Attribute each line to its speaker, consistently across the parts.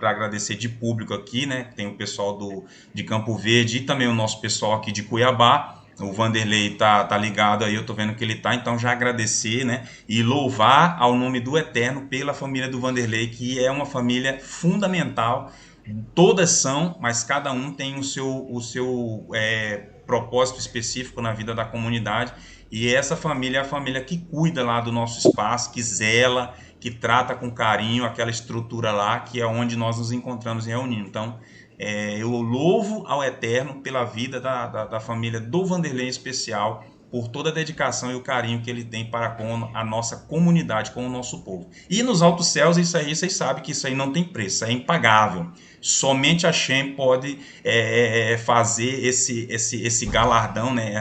Speaker 1: para agradecer de público aqui, né? Tem o pessoal de Campo Verde e também o nosso pessoal aqui de Cuiabá. O Vanderlei tá ligado aí, eu tô vendo que ele tá, então já agradecer, né? E louvar ao nome do Eterno pela família do Vanderlei, que é uma família fundamental. Todas são, mas cada um tem o seu propósito específico na vida da comunidade. E essa família é a família que cuida lá do nosso espaço, que zela, que trata com carinho aquela estrutura lá, que é onde nós nos encontramos e reunimos. Então, eu louvo ao Eterno pela vida da família do Vanderlei em especial, por toda a dedicação e o carinho que ele tem para com a nossa comunidade, com o nosso povo. E nos altos céus, isso aí, vocês sabem que isso aí não tem preço, é impagável. Somente a Shem pode fazer esse galardão, né?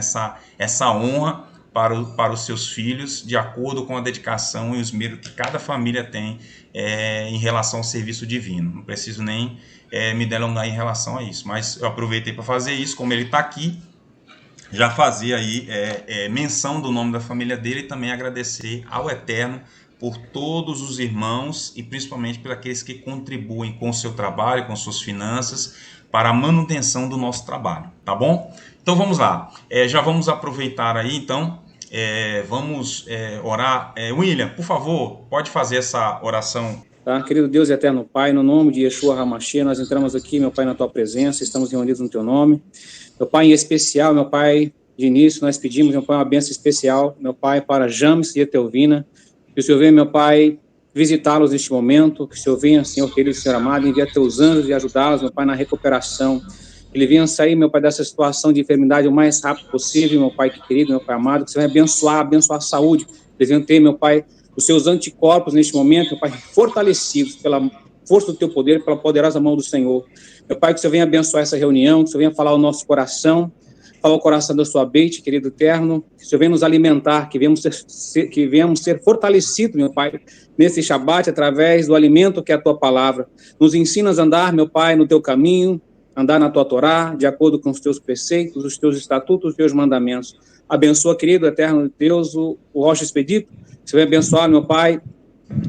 Speaker 1: essa honra para os seus filhos, de acordo com a dedicação e o esmero que cada família tem em relação ao serviço divino. Não preciso nem me delongar em relação a isso, mas eu aproveitei para fazer isso, como ele está aqui, já fazia aí menção do nome da família dele e também agradecer ao Eterno por todos os irmãos e principalmente por aqueles que contribuem com o seu trabalho, com suas finanças, para a manutenção do nosso trabalho, tá bom? Então vamos lá, já vamos aproveitar aí então, vamos orar. William, por favor, pode fazer essa oração.
Speaker 2: Tá, querido Deus e eterno Pai, no nome de Yeshua HaMashiach, nós entramos aqui, meu Pai, na Tua presença, estamos reunidos no Teu nome. Meu Pai, em especial, meu Pai, de início, nós pedimos, meu Pai, uma bênção especial, meu Pai, para James e Etelvina, que o Senhor venha, meu Pai, visitá-los neste momento, que o Senhor venha, Senhor querido, Senhor amado, envia Teus anjos e ajudá-los, meu Pai, na recuperação, que ele venha sair, meu Pai, dessa situação de enfermidade o mais rápido possível, meu Pai querido, meu Pai amado, que o Senhor venha abençoar a saúde, que eles venham ter, meu Pai, os seus anticorpos neste momento, meu Pai, fortalecidos pela força do Teu poder, pela poderosa mão do Senhor. Meu Pai, que o Senhor venha abençoar essa reunião, que o Senhor venha falar ao nosso coração, falar ao coração da Sua beite, querido eterno, que o Senhor venha nos alimentar, que venhamos ser fortalecidos, meu Pai, nesse Shabat, através do alimento que é a Tua palavra. Nos ensinas a andar, meu Pai, no Teu caminho, andar na Tua Torá, de acordo com os Teus preceitos, os Teus estatutos, os Teus mandamentos. Abençoa, querido eterno Deus, o Rocha Expedito, que Você venha abençoar, meu Pai,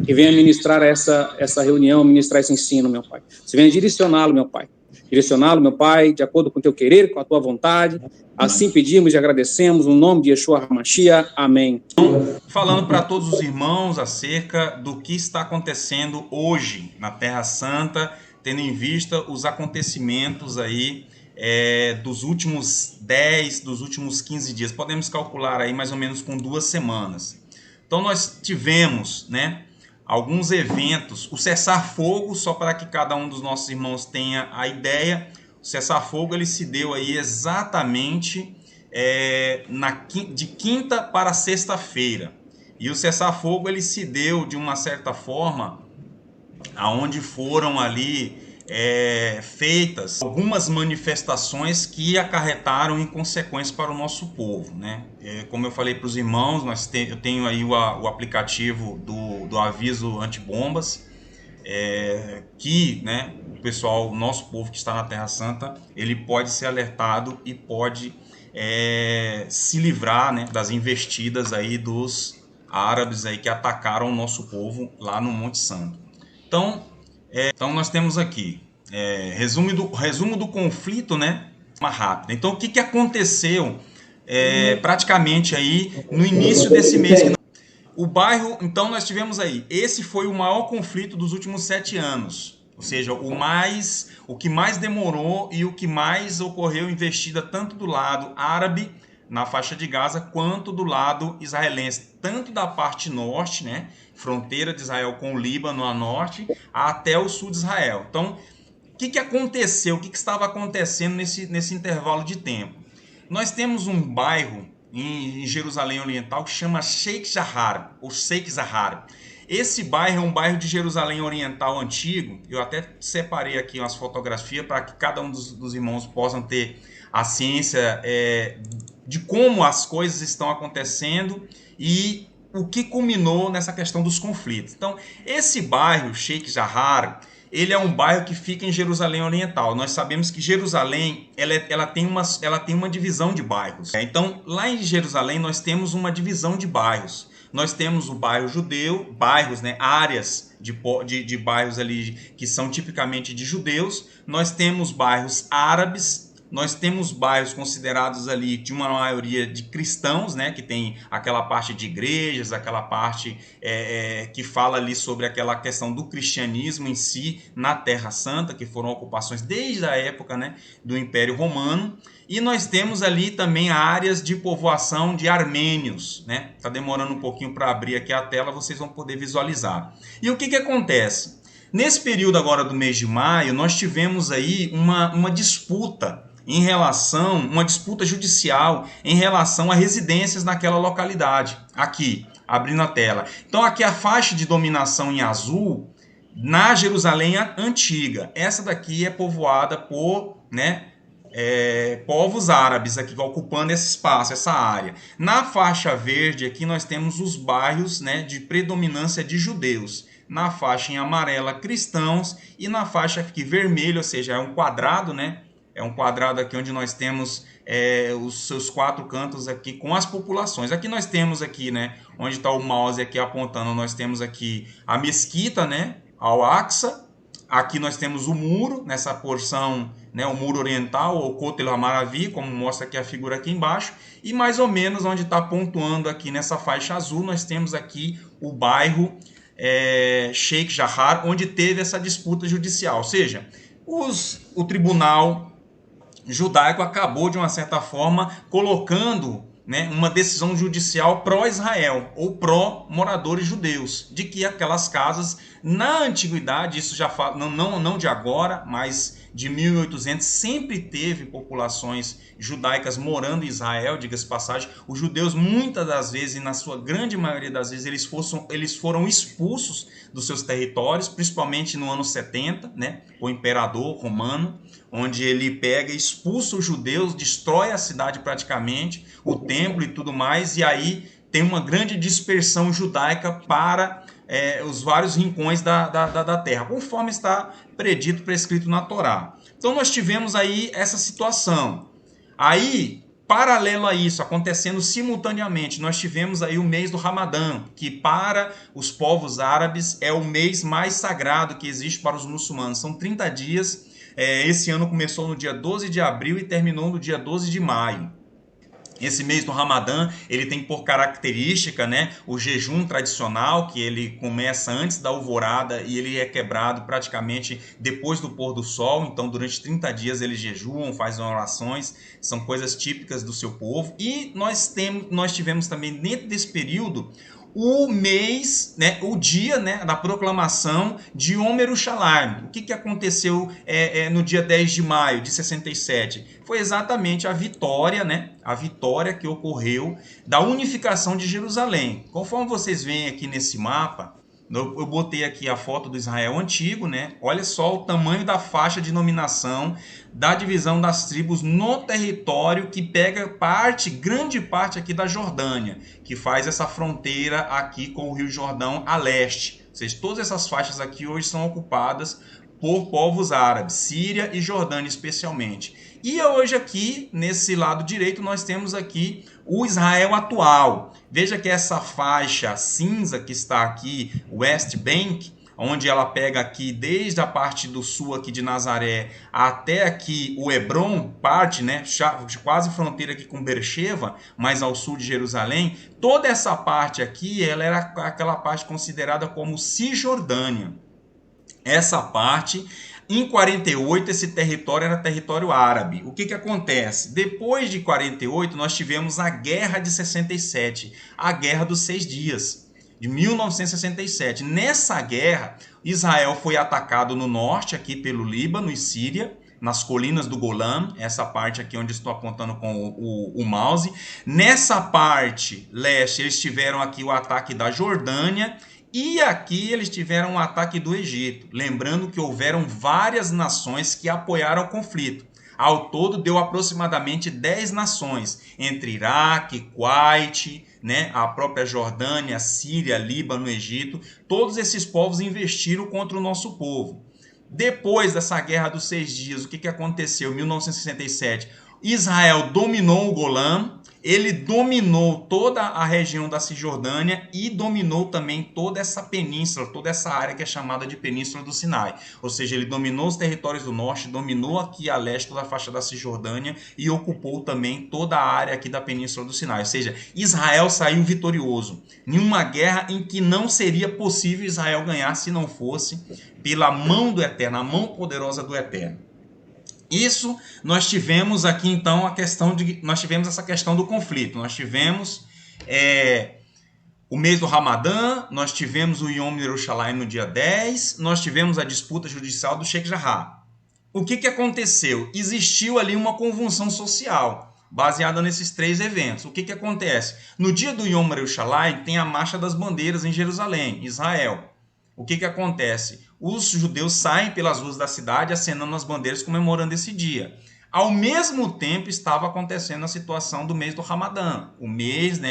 Speaker 2: que venha ministrar essa reunião, ministrar esse ensino, meu Pai. Você venha direcioná-lo, meu Pai. Direcioná-lo, meu Pai, de acordo com o Teu querer, com a Tua vontade. Assim pedimos e agradecemos, no nome de Yeshua HaMashiach. Amém.
Speaker 1: Falando para todos os irmãos acerca do que está acontecendo hoje na Terra Santa, tendo em vista os acontecimentos aí dos últimos 10, dos últimos 15 dias. Podemos calcular aí mais ou menos com 2 semanas. Então nós tivemos, né, alguns eventos. O cessar-fogo, só para que cada um dos nossos irmãos tenha a ideia, o cessar-fogo ele se deu aí exatamente de quinta para sexta-feira. E o cessar-fogo ele se deu de uma certa forma, aonde foram ali feitas algumas manifestações que acarretaram em consequências para o nosso povo, né? Como eu falei para os irmãos, eu tenho aí o aplicativo do aviso antibombas, que, né, o pessoal, o nosso povo que está na Terra Santa, ele pode ser alertado e pode se livrar, né, das investidas aí dos árabes aí que atacaram o nosso povo lá no Monte Santo. Então nós temos aqui resumo do conflito, né, uma rápida. Então o que aconteceu praticamente aí no início desse mês? O bairro, então nós tivemos aí, esse foi o maior conflito dos últimos 7 anos. Ou seja, o que mais demorou e o que mais ocorreu investida tanto do lado árabe, na faixa de Gaza, quanto do lado israelense, tanto da parte norte, né, fronteira de Israel com o Líbano a norte, até o sul de Israel. Então, o que aconteceu? O que estava acontecendo nesse intervalo de tempo? Nós temos um bairro em Jerusalém Oriental que chama Sheikh Jarrah, ou Sheikh Jarrah. Esse bairro é um bairro de Jerusalém Oriental antigo. Eu até separei aqui umas fotografias para que cada um dos irmãos possam ter a ciência de como as coisas estão acontecendo e o que culminou nessa questão dos conflitos. Então, esse bairro, Sheikh Jarrah, ele é um bairro que fica em Jerusalém Oriental. Nós sabemos que Jerusalém ela tem uma divisão de bairros. Então, lá em Jerusalém, nós temos uma divisão de bairros. nós temos o bairro judeu, bairros, né, áreas de bairros ali que são tipicamente de judeus, nós temos bairros árabes, nós temos bairros considerados ali de uma maioria de cristãos, né, que tem aquela parte de igrejas, aquela parte que fala ali sobre aquela questão do cristianismo em si na Terra Santa, que foram ocupações desde a época, né, do Império Romano. E nós temos ali também áreas de povoação de armênios, né? Tá demorando um pouquinho para abrir aqui a tela, vocês vão poder visualizar. E o que acontece? Nesse período agora do mês de maio, nós tivemos aí uma disputa uma disputa judicial em relação a residências naquela localidade. Aqui, abrindo a tela. Então aqui a faixa de dominação em azul na Jerusalém antiga. Essa daqui é povoada por, né, povos árabes aqui ocupando esse espaço, essa área. Na faixa verde aqui nós temos os bairros, né, de predominância de judeus. Na faixa em amarela, cristãos, e na faixa aqui vermelha, ou seja, é um quadrado, né? É um quadrado aqui onde nós temos os seus 4 cantos aqui com as populações. Aqui nós temos aqui, né, onde está o mouse aqui apontando, nós temos aqui a mesquita, né, Al-Aqsa. Aqui nós temos o muro, nessa porção, né, o muro oriental, ou Kotel HaMaravi, como mostra aqui a figura aqui embaixo. E mais ou menos onde está pontuando aqui nessa faixa azul, nós temos aqui o bairro Sheikh Jarrah, onde teve essa disputa judicial. Ou seja, o tribunal judaico acabou, de uma certa forma, colocando, né, uma decisão judicial pró-Israel ou pró-moradores judeus, de que aquelas casas, na antiguidade, isso já fala, não de agora, mas de 1800, sempre teve populações judaicas morando em Israel, diga-se passagem. Os judeus, muitas das vezes, e na sua grande maioria das vezes, eles foram expulsos dos seus territórios, principalmente no ano 70, né, o imperador romano, onde ele pega, expulsa os judeus, destrói a cidade praticamente, o templo e tudo mais, e aí tem uma grande dispersão judaica para os vários rincões da terra, conforme está predito, prescrito na Torá. Então nós tivemos aí essa situação. Aí, paralelo a isso, acontecendo simultaneamente, nós tivemos aí o mês do Ramadã, que para os povos árabes é o mês mais sagrado que existe para os muçulmanos. São 30 dias. Esse ano começou no dia 12 de abril e terminou no dia 12 de maio. Esse mês do Ramadã, ele tem por característica, né, o jejum tradicional, que ele começa antes da alvorada e ele é quebrado praticamente depois do pôr do sol. Então, durante 30 dias eles jejuam, fazem orações, são coisas típicas do seu povo. E nós tivemos também, dentro desse período, o mês, né, o dia, né, da proclamação de Yom Yerushalayim. O que aconteceu no dia 10 de maio de 67? Foi exatamente a vitória, né, a vitória que ocorreu da unificação de Jerusalém. Conforme vocês veem aqui nesse mapa, eu botei aqui a foto do Israel antigo, né? Olha só o tamanho da faixa de nominação da divisão das tribos no território que pega grande parte aqui da Jordânia, que faz essa fronteira aqui com o Rio Jordão a leste. Ou seja, todas essas faixas aqui hoje são ocupadas por povos árabes, Síria e Jordânia especialmente. E hoje aqui, nesse lado direito, nós temos aqui o Israel atual. Veja que essa faixa cinza que está aqui, West Bank, onde ela pega aqui desde a parte do sul aqui de Nazaré até aqui o Hebron, parte, né, quase fronteira aqui com Beersheba, mais ao sul de Jerusalém. Toda essa parte aqui, ela era aquela parte considerada como Cisjordânia. Essa parte, em 48, esse território era território árabe. O que acontece? Depois de 48, nós tivemos a Guerra de 67, a Guerra dos 6 Dias, de 1967. Nessa guerra, Israel foi atacado no norte, aqui pelo Líbano e Síria, nas colinas do Golã, essa parte aqui onde estou apontando com o mouse. Nessa parte leste, eles tiveram aqui o ataque da Jordânia, e aqui eles tiveram um ataque do Egito. Lembrando que houveram várias nações que apoiaram o conflito. Ao todo deu aproximadamente 10 nações, entre Iraque, Kuwait, né, a própria Jordânia, Síria, Líbano, Egito. Todos esses povos investiram contra o nosso povo. Depois dessa Guerra dos 6 Dias, o que aconteceu em 1967? Israel dominou o Golã, ele dominou toda a região da Cisjordânia e dominou também toda essa península, toda essa área que é chamada de Península do Sinai. Ou seja, ele dominou os territórios do norte, dominou aqui a leste toda a faixa da Cisjordânia e ocupou também toda a área aqui da Península do Sinai. Ou seja, Israel saiu vitorioso em uma guerra em que não seria possível Israel ganhar se não fosse pela mão do Eterno, a mão poderosa do Eterno. Isso nós tivemos aqui então nós tivemos essa questão do conflito. Nós tivemos o mês do Ramadã, nós tivemos o Yom Yerushalayim no dia 10, nós tivemos a disputa judicial do Sheikh Jarrah. O que aconteceu? Existiu ali uma convulsão social baseada nesses 3 eventos. O que acontece? No dia do Yom Yerushalayim tem a Marcha das Bandeiras em Jerusalém, Israel. O que acontece? Os judeus saem pelas ruas da cidade acenando as bandeiras, comemorando esse dia. Ao mesmo tempo estava acontecendo a situação do mês do Ramadã, o mês,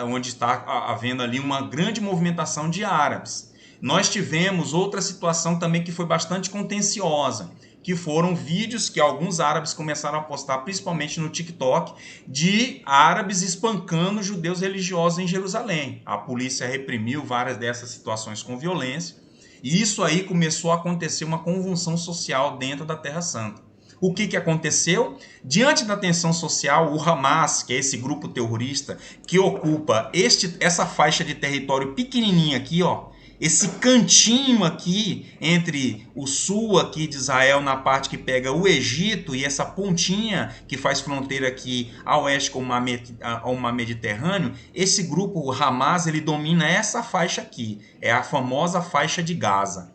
Speaker 1: onde está havendo ali uma grande movimentação de árabes. Nós tivemos outra situação também que foi bastante contenciosa, que foram vídeos que alguns árabes começaram a postar, principalmente no TikTok, de árabes espancando judeus religiosos em Jerusalém. A polícia reprimiu várias dessas situações com violência, e isso aí começou a acontecer uma convulsão social dentro da Terra Santa. O que aconteceu? Diante da tensão social, o Hamas, que é esse grupo terrorista que ocupa essa faixa de território pequenininha aqui, esse cantinho aqui entre o sul aqui de Israel, na parte que pega o Egito, e essa pontinha que faz fronteira aqui a oeste com o mar Mediterrâneo, esse grupo, o Hamas, ele domina essa faixa aqui, é a famosa faixa de Gaza.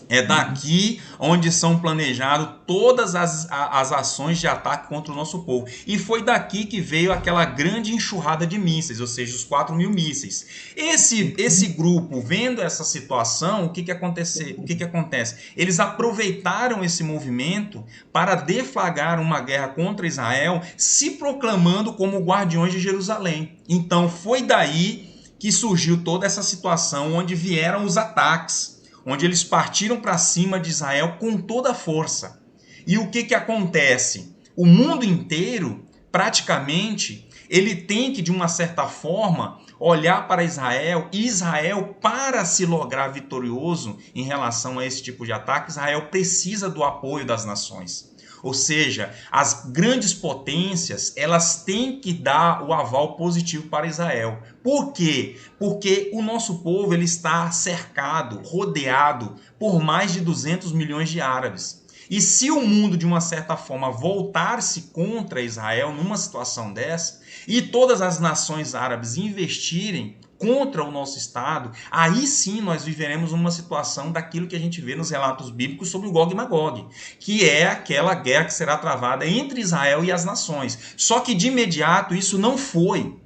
Speaker 1: É daqui onde são planejadas todas as ações de ataque contra o nosso povo. E foi daqui que veio aquela grande enxurrada de mísseis, ou seja, os 4.000 mísseis. Esse grupo, vendo essa situação, o que acontece? Eles aproveitaram esse movimento para deflagrar uma guerra contra Israel, se proclamando como guardiões de Jerusalém. Então foi daí que surgiu toda essa situação onde vieram os ataques, onde eles partiram para cima de Israel com toda a força. E o que acontece? O mundo inteiro, praticamente, ele tem que, de uma certa forma, olhar para Israel, e Israel, para se lograr vitorioso em relação a esse tipo de ataque, Israel precisa do apoio das nações. Ou seja, as grandes potências, elas têm que dar o aval positivo para Israel. Por quê? Porque o nosso povo ele está cercado, rodeado por mais de 200 milhões de árabes. E se o mundo, de uma certa forma, voltar-se contra Israel numa situação dessa, e todas as nações árabes investirem contra o nosso Estado, aí sim nós viveremos uma situação daquilo que a gente vê nos relatos bíblicos sobre o Gog e Magog, que é aquela guerra que será travada entre Israel e as nações. Só que de imediato isso não foi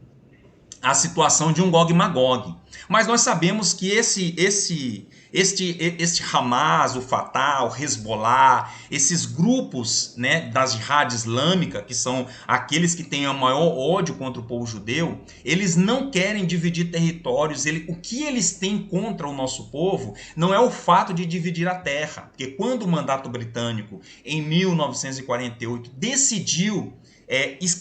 Speaker 1: a situação de um Gog e Magog. Mas nós sabemos que este Hamas, o Fatah, o Hezbollah, esses grupos, da Jihad Islâmica, que são aqueles que têm o maior ódio contra o povo judeu, eles não querem dividir territórios. O que eles têm contra o nosso povo não é o fato de dividir a terra, porque quando o mandato britânico, em 1948, decidiu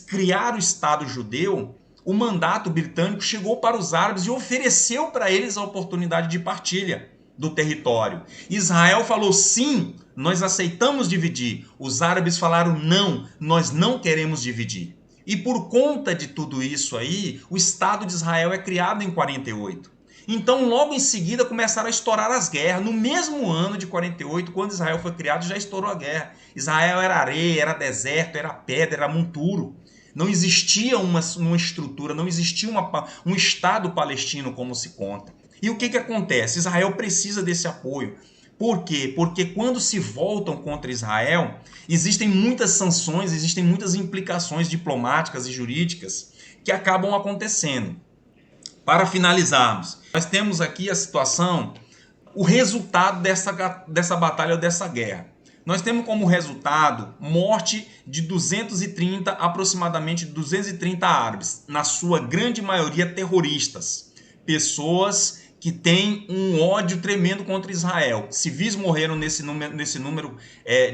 Speaker 1: criar o Estado judeu, o mandato britânico chegou para os árabes e ofereceu para eles a oportunidade de partilha do território. Israel falou sim, nós aceitamos dividir. Os árabes falaram não, nós não queremos dividir. E por conta de tudo isso aí, o Estado de Israel é criado em 48. Então logo em seguida começaram a estourar as guerras. No mesmo ano de 48, quando Israel foi criado, já estourou a guerra. Israel era areia, era deserto, era pedra, era monturo. Não existia uma estrutura, não existia um Estado palestino como se conta. E o que acontece? Israel precisa desse apoio. Por quê? Porque quando se voltam contra Israel, existem muitas sanções, existem muitas implicações diplomáticas e jurídicas que acabam acontecendo. Para finalizarmos, nós temos aqui a situação, o resultado dessa batalha, dessa guerra. Nós temos como resultado morte de aproximadamente 230 árabes, na sua grande maioria terroristas. Pessoas que tem um ódio tremendo contra Israel. Civis morreram nesse número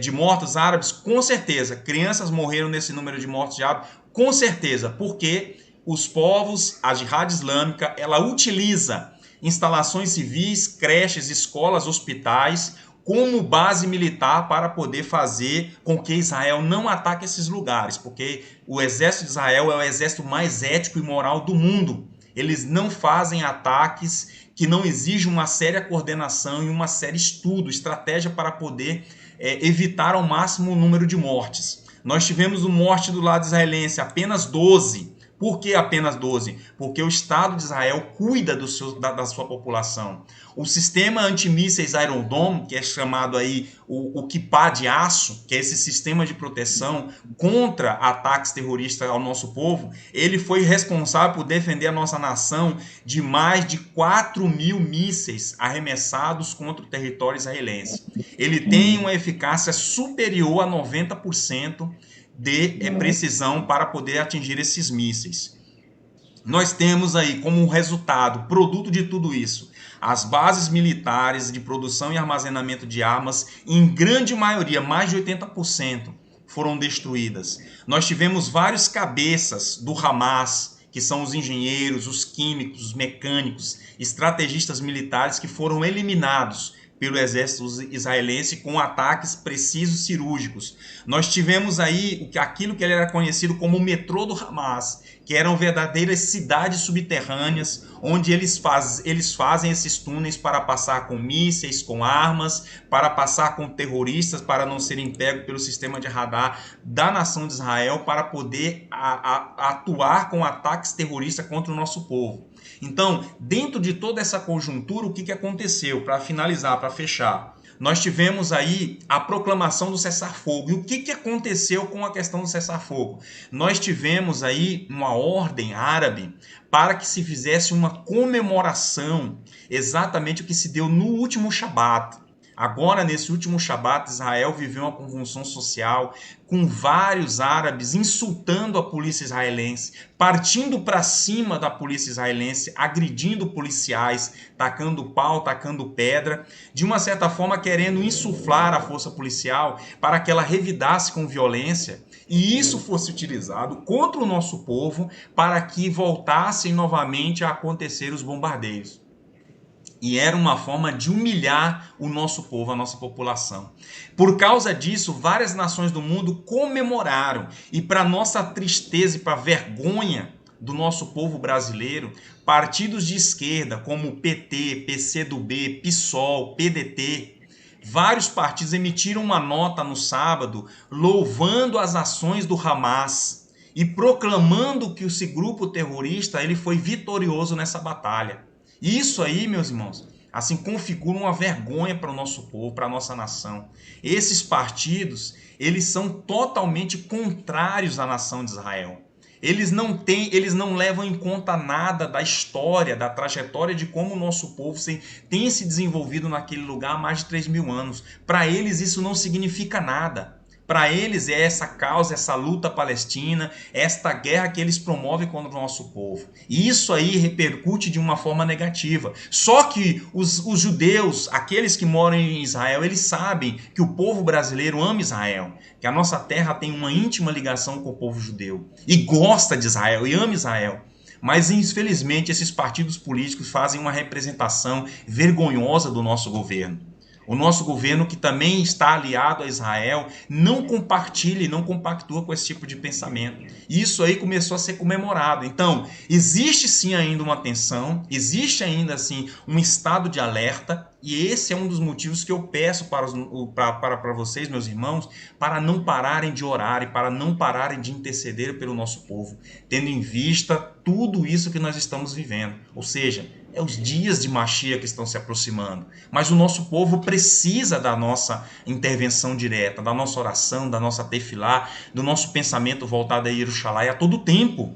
Speaker 1: de mortos árabes, com certeza. Crianças morreram nesse número de mortos de árabes, com certeza, porque os povos, a Jihad Islâmica, ela utiliza instalações civis, creches, escolas, hospitais, como base militar para poder fazer com que Israel não ataque esses lugares, porque o exército de Israel é o exército mais ético e moral do mundo. Eles não fazem ataques que não exigem uma séria coordenação e uma séria estudo, estratégia para poder evitar ao máximo o número de mortes. Nós tivemos morte do lado israelense, apenas 12. Por que apenas 12? Porque o Estado de Israel cuida da sua população. O sistema antimísseis Iron Dome, que é chamado aí o Kippah de aço, que é esse sistema de proteção contra ataques terroristas ao nosso povo, ele foi responsável por defender a nossa nação de mais de 4.000 mísseis arremessados contra o território israelense. Ele tem uma eficácia superior a 90% de precisão para poder atingir esses mísseis. Nós temos aí como resultado, produto de tudo isso, as bases militares de produção e armazenamento de armas, em grande maioria, mais de 80%, foram destruídas. Nós tivemos vários cabeças do Hamas, que são os engenheiros, os químicos, os mecânicos, estrategistas militares que foram eliminados pelo exército israelense com ataques precisos cirúrgicos. Nós tivemos aí aquilo que ele era conhecido como o metrô do Hamas, que eram verdadeiras cidades subterrâneas, onde eles fazem esses túneis para passar com mísseis, com armas, para passar com terroristas, para não serem pegos pelo sistema de radar da nação de Israel, para poder atuar com ataques terroristas contra o nosso povo. Então, dentro de toda essa conjuntura, o que aconteceu? Para finalizar, para fechar, nós tivemos aí a proclamação do cessar-fogo. E o que aconteceu com a questão do cessar-fogo? Nós tivemos aí uma ordem árabe para que se fizesse uma comemoração, exatamente o que se deu no último Shabat. Agora, nesse último Shabat, Israel viveu uma convulsão social com vários árabes insultando a polícia israelense, partindo para cima da polícia israelense, agredindo policiais, tacando pau, tacando pedra, de uma certa forma querendo insuflar a força policial para que ela revidasse com violência e isso fosse utilizado contra o nosso povo para que voltassem novamente a acontecer os bombardeios. E era uma forma de humilhar o nosso povo, a nossa população. Por causa disso, várias nações do mundo comemoraram. E para nossa tristeza e para vergonha do nosso povo brasileiro, partidos de esquerda como o PT, PCdoB, PSOL, PDT, vários partidos emitiram uma nota no sábado louvando as ações do Hamas e proclamando que esse grupo terrorista ele foi vitorioso nessa batalha. Isso aí, meus irmãos, assim configura uma vergonha para o nosso povo, para a nossa nação. Esses partidos, eles são totalmente contrários à nação de Israel. Eles não levam em conta nada da história, da trajetória de como o nosso povo tem se desenvolvido naquele lugar há mais de 3.000 anos. Para eles isso não significa nada. Para eles é essa causa, essa luta palestina, esta guerra que eles promovem contra o nosso povo. E isso aí repercute de uma forma negativa. Só que os judeus, aqueles que moram em Israel, eles sabem que o povo brasileiro ama Israel, que a nossa terra tem uma íntima ligação com o povo judeu e gosta de Israel e ama Israel. Mas, infelizmente, esses partidos políticos fazem uma representação vergonhosa do nosso governo. O nosso governo, que também está aliado a Israel, não compartilha e não compactua com esse tipo de pensamento. E isso aí começou a ser comemorado. Então, existe sim ainda uma tensão, existe ainda assim um estado de alerta, e esse é um dos motivos que eu peço para vocês, meus irmãos, para não pararem de orar e para não pararem de interceder pelo nosso povo, tendo em vista tudo isso que nós estamos vivendo. Ou seja, é os dias de Mashiach que estão se aproximando. Mas o nosso povo precisa da nossa intervenção direta, da nossa oração, da nossa tefilá, do nosso pensamento voltado a Yerushalayim a todo tempo.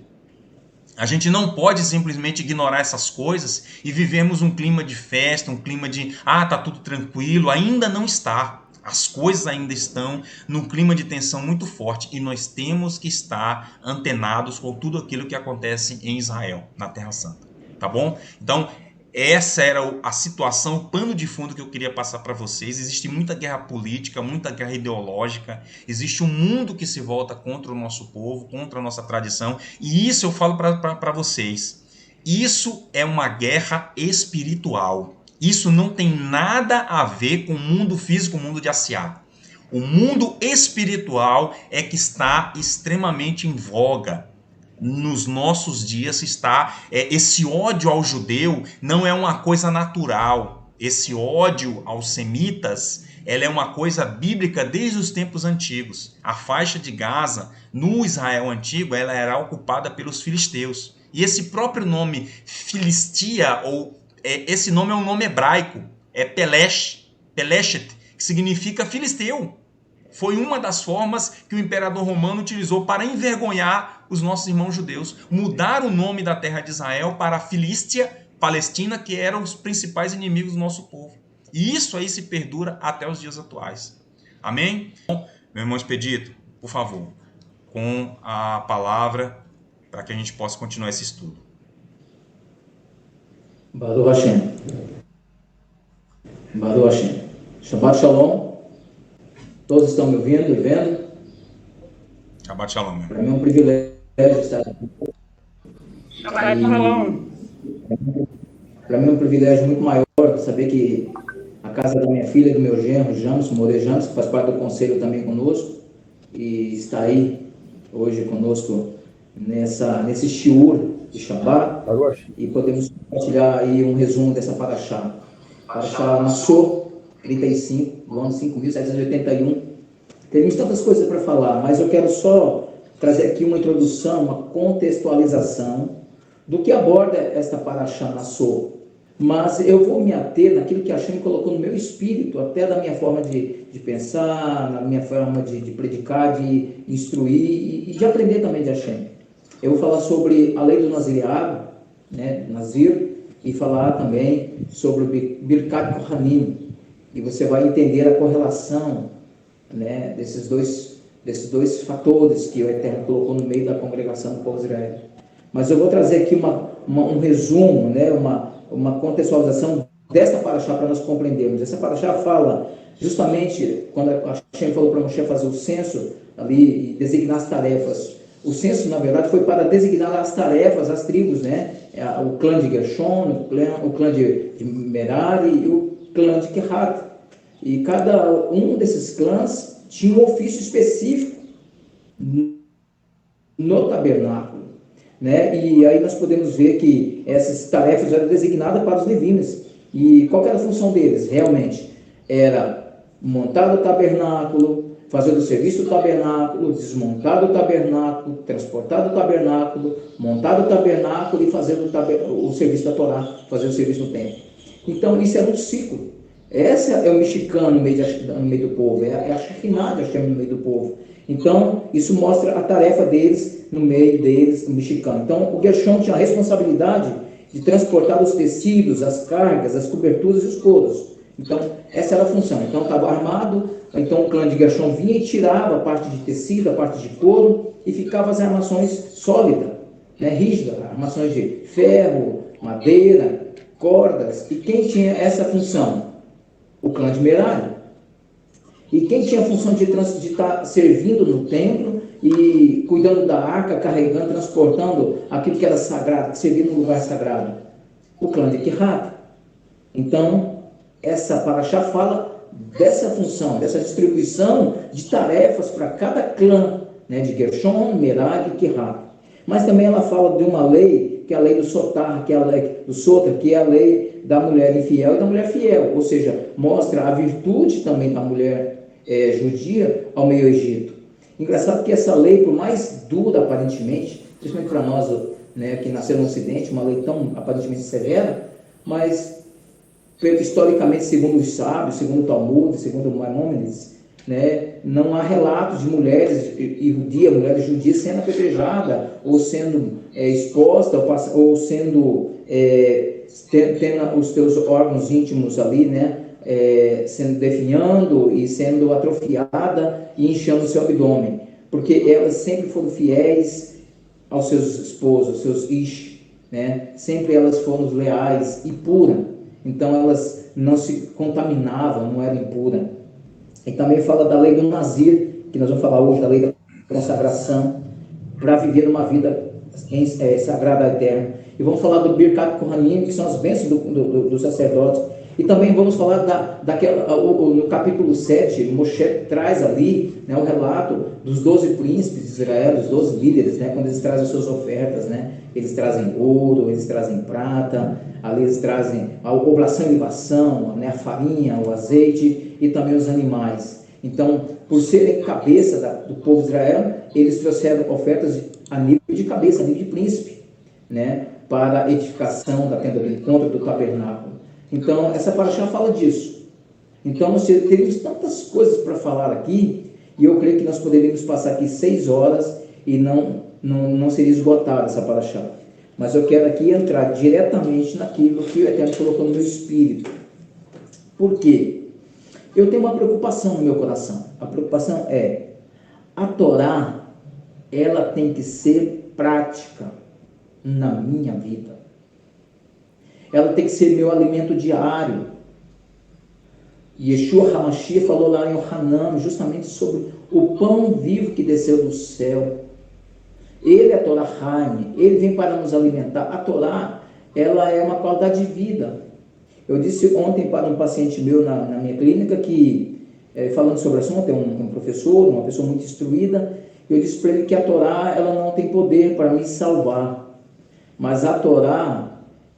Speaker 1: A gente não pode simplesmente ignorar essas coisas e vivemos um clima de festa, um clima de, tá tudo tranquilo. Ainda não está. As coisas ainda estão num clima de tensão muito forte e nós temos que estar antenados com tudo aquilo que acontece em Israel, na Terra Santa. Tá bom? Então, Essa era a situação, o pano de fundo que eu queria passar para vocês. Existe muita guerra política, muita guerra ideológica, existe um mundo que se volta contra o nosso povo, contra a nossa tradição, e isso eu falo para vocês. Isso é uma guerra espiritual. Isso não tem nada a ver com o mundo físico, o mundo de Asiá. O mundo espiritual é que está extremamente em voga. Nos nossos dias está esse ódio ao judeu não é uma coisa natural. Esse ódio aos semitas, ela é uma coisa bíblica desde os tempos antigos. A faixa de Gaza, no Israel antigo, ela era ocupada pelos filisteus. E esse próprio nome Filistia, esse nome é um nome hebraico, é Peleshet, que significa filisteu. Foi uma das formas que o imperador romano utilizou para envergonhar os nossos irmãos judeus. Mudar o nome da terra de Israel para Filístia, Palestina, que eram os principais inimigos do nosso povo. E isso aí se perdura até os dias atuais. Amém? Bom, meu irmão Expedito, por favor, com a palavra para que a gente possa continuar esse estudo.
Speaker 3: Baruch Hashem. Baruch Hashem. Shabbat Shalom. Todos estão me ouvindo e vendo?
Speaker 1: Shabbat Shalom.
Speaker 3: Para mim é um privilégio estar aqui.
Speaker 1: Shabbat Shalom.
Speaker 3: Para mim é um privilégio muito maior saber que a casa da minha filha, do meu genro, James, More James, que faz parte do conselho também conosco, e está aí hoje conosco nesse shiur de Shabbat, e podemos compartilhar aí um resumo dessa paraxá. Paraxá Nassau 35, do ano 5.781. Temos tantas coisas para falar, mas eu quero só trazer aqui uma introdução, uma contextualização do que aborda esta paraxá Nassau. Mas eu vou me ater naquilo que a Hashem colocou no meu espírito, até da minha forma de pensar, na minha forma de predicar, de instruir e de aprender também de Hashem. Eu vou falar sobre a lei do Nazireado, né, Nazir, e falar também sobre o Birkat Kohanim. E você vai entender a correlação, né, desses dois fatores que o Eterno colocou no meio da congregação do povo de Israel. Mas eu vou trazer aqui um resumo, né, uma contextualização desta paraxá para nós compreendermos. Essa paraxá fala justamente quando a Hashem falou para Moshe fazer o censo ali e designar as tarefas. O censo, na verdade, foi para designar as tarefas, as tribos, né? O clã de Gershon, o clã de Merari e o clã de Kehat. E cada um desses clãs tinha um ofício específico no tabernáculo, né? E aí nós podemos ver que essas tarefas eram designadas para os levitas. E qual era a função deles? Realmente era montar o tabernáculo, fazer o serviço do tabernáculo, desmontar o tabernáculo, transportar o tabernáculo, montar o tabernáculo e fazer o serviço da Torá, fazer o serviço do templo. Então isso era um ciclo. Esse é o mexicano no meio do povo, é a Shekinah de Hashem no meio do povo. Então isso mostra a tarefa deles no meio deles, no mexicano. Então o Gershon tinha a responsabilidade de transportar os tecidos, as cargas, as coberturas e os couros. Então essa era a função. Então estava armado. Então o clã de Gershon vinha e tirava a parte de tecido, a parte de couro, e ficava as armações sólidas, né, rígidas, armações de ferro, madeira, cordas. E quem tinha essa função? O clã de Merari. E quem tinha a função de estar servindo no templo e cuidando da arca, carregando, transportando aquilo que era sagrado, que servia no lugar sagrado? O clã de Kehat. Então, essa paraxá fala dessa função, dessa distribuição de tarefas para cada clã, né, de Gershon, Merari e Kehat. Mas também ela fala de uma lei, que é a lei do Sotar, que é a lei do Sotar, que é a lei da mulher infiel e da mulher fiel, ou seja, mostra a virtude também da mulher judia ao meio Egito. Engraçado que essa lei, por mais dura aparentemente, principalmente para nós, né, que nasceram no Ocidente, uma lei tão aparentemente severa, mas historicamente, segundo os sábios, segundo o Talmud, segundo Maimônides, né, não há relatos de mulheres judias sendo apedrejadas, ou sendo expostas, ou sendo tendo os seus órgãos íntimos ali, né, sendo definhando e sendo atrofiada e inchando o seu abdômen, porque elas sempre foram fiéis aos seus esposos, aos seus ish, né? Sempre elas foram leais e puras. Então elas não se contaminavam, não eram impuras. E também fala da lei do Nazir, que nós vamos falar hoje, da lei da consagração, para viver uma vida sagrada eterna. E vamos falar do Birkat Kohanim, que são as bênçãos do sacerdote. E também vamos falar no capítulo 7, Moshe traz ali, né, o relato dos 12 príncipes de Israel, dos 12 líderes, né, quando eles trazem as suas ofertas, né, eles trazem ouro, eles trazem prata, ali eles trazem a oblação e libação, né, a farinha, o azeite e também os animais. Então, por serem cabeça do povo de Israel, eles trouxeram ofertas a nível de cabeça, a nível de príncipe, né, para a edificação da tenda do encontro, do tabernáculo. Então, essa paraxá fala disso. Então, nós teríamos tantas coisas para falar aqui, e eu creio que nós poderíamos passar aqui 6 horas e não seria esgotada essa paraxá. Mas eu quero aqui entrar diretamente naquilo que o Eterno colocou no meu espírito. Por quê? Eu tenho uma preocupação no meu coração. A preocupação é, a Torá, ela tem que ser prática na minha vida. Ela tem que ser meu alimento diário. Yeshua HaMashiach falou lá em Yohanan justamente sobre o pão vivo que desceu do céu. Ele é a Torá Haim, ele vem para nos alimentar. A Torá, ela é uma qualidade de vida. Eu disse ontem para um paciente meu na minha clínica que, falando sobre o assunto, é um professor, uma pessoa muito instruída, eu disse para ele que a Torá, ela não tem poder para me salvar, mas a Torá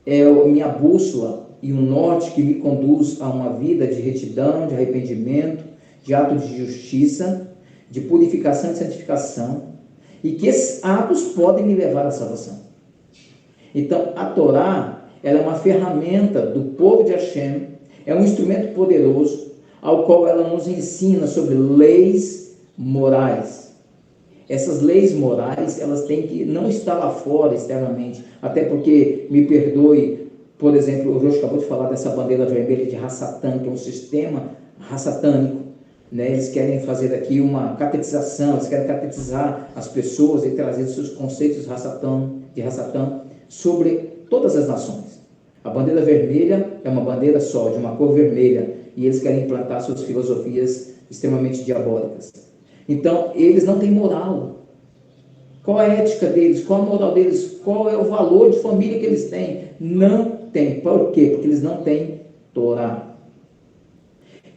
Speaker 3: é minha bússola e um norte que me conduz a uma vida de retidão, de arrependimento, de atos de justiça, de purificação e santificação, e que esses atos podem me levar à salvação. Então, a Torá, ela é uma ferramenta do povo de Hashem, é um instrumento poderoso, ao qual ela nos ensina sobre leis morais. Essas leis morais, elas têm que não estar lá fora externamente, até porque, me perdoe, por exemplo, o Roxo acabou de falar dessa bandeira vermelha de Hassatan, que é um sistema raçatânico, né? Eles querem fazer aqui uma catetização, eles querem catetizar as pessoas e trazer seus conceitos de Hassatan sobre todas as nações. A bandeira vermelha é uma bandeira só, de uma cor vermelha, e eles querem implantar suas filosofias extremamente diabólicas. Então, eles não têm moral. Qual a ética deles? Qual a moral deles? Qual é o valor de família que eles têm? Não tem. Por quê? Porque eles não têm Torá.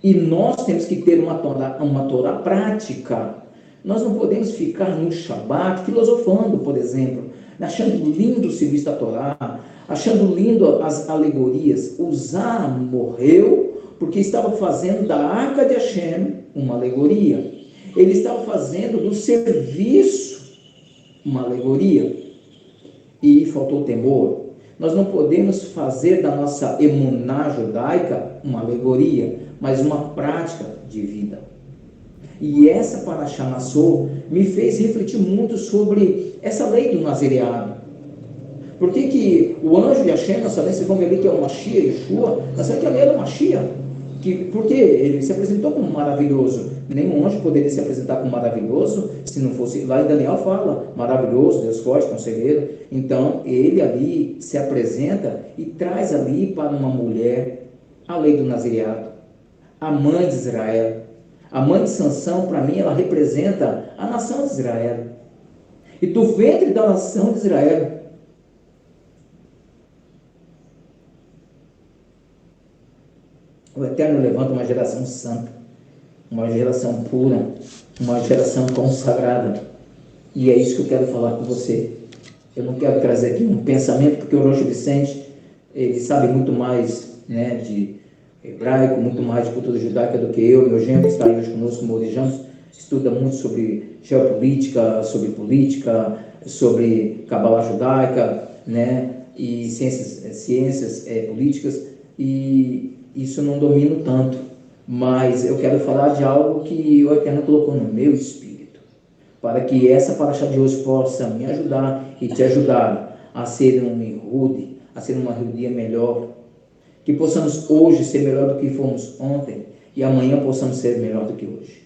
Speaker 3: E nós temos que ter uma Torá prática. Nós não podemos ficar no Shabat filosofando, por exemplo, achando lindo o serviço da Torá, achando lindo as alegorias. Uzá morreu porque estava fazendo da Arca de Hashem uma alegoria. Ele estava fazendo do serviço uma alegoria. E faltou temor. Nós não podemos fazer da nossa emuná judaica uma alegoria, mas uma prática de vida. E essa Parashá Nassau me fez refletir muito sobre essa lei do nazireado. Por que o anjo de Hashem, nós sabemos, vocês vão ver ali que é o Mashiach, Yeshua, nós sabemos que ele era o Mashiach. Porque ele se apresentou como maravilhoso. Nenhum anjo poderia se apresentar como maravilhoso se não fosse. Lá em Daniel fala, maravilhoso, Deus forte, conselheiro. Então, ele ali se apresenta e traz ali para uma mulher a lei do nazireado, a mãe de Israel. A mãe de Sansão, para mim, ela representa a nação de Israel. E do ventre da nação de Israel, o Eterno levanta uma geração santa, uma geração pura, uma geração consagrada. E é isso que eu quero falar com você. Eu não quero trazer aqui um pensamento, porque o Roxo Vicente, ele sabe muito mais, né, de hebraico, muito mais de cultura judaica do que eu. Meu genro que está aí hoje conosco, o Maurizão, estuda muito sobre geopolítica, sobre política, sobre Kabbalah judaica, né, e ciências políticas, e isso eu não domino tanto, mas eu quero falar de algo que o Eterno colocou no meu espírito, para que essa paraxá de hoje possa me ajudar e te ajudar a ser um Yehudi, a ser uma Yehudia melhor, que possamos hoje ser melhor do que fomos ontem e amanhã possamos ser melhor do que hoje.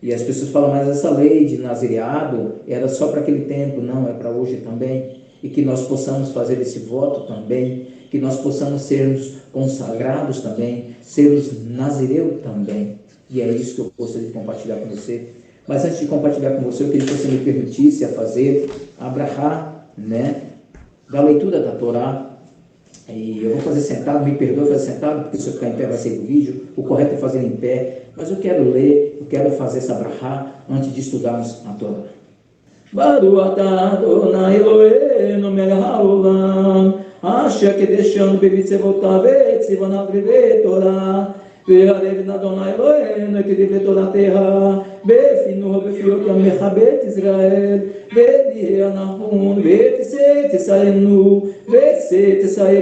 Speaker 3: E as pessoas falam, mas essa lei de nazireado era só para aquele tempo. Não, é para hoje também. e que nós possamos fazer esse voto também, que nós possamos sermos consagrados também, sermos nazireu também. E é isso que eu gostaria de compartilhar com você. Mas antes de compartilhar com você, eu queria que você me permitisse a fazer a brachá, né, da leitura da Torá. E eu vou fazer sentado, me perdoe fazer sentado, porque se eu ficar em pé vai ser do vídeo, o correto é fazer em pé, mas eu quero ler, eu quero fazer essa brachá antes de estudarmos a Torá. Baruch atah Adonai Eloheinu melech haolam, asher kideshanu b'mitzvotav v'tzivanav v'torah, v'yarev Adonai Eloheinu k'divrei toratecha, b'finuh b'fiot yamecha b'et Israel, v'nihei anachon v'tisei tisayenu, v'tisei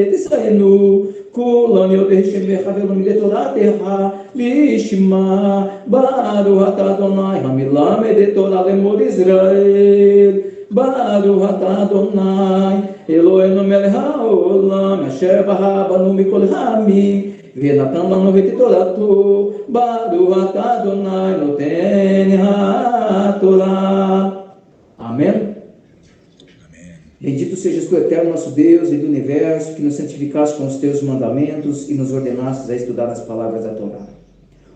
Speaker 3: tisayenu, kulam yodei shemecha v'lom v'toratecha, lishma, Baruch atah Adonai hamilamed et Torah lemor Israel, Baruch atah Adonai Eloheinu melech haolam, asher bahar banu mikol hamim, ונתן לנו את תורתו, ברוך אתה אדוני נותן התורה. Amém? Bendito sejas tu, eterno nosso Deus e do universo, que nos santificaste com os teus mandamentos e nos ordenastes a estudar as palavras da Torá.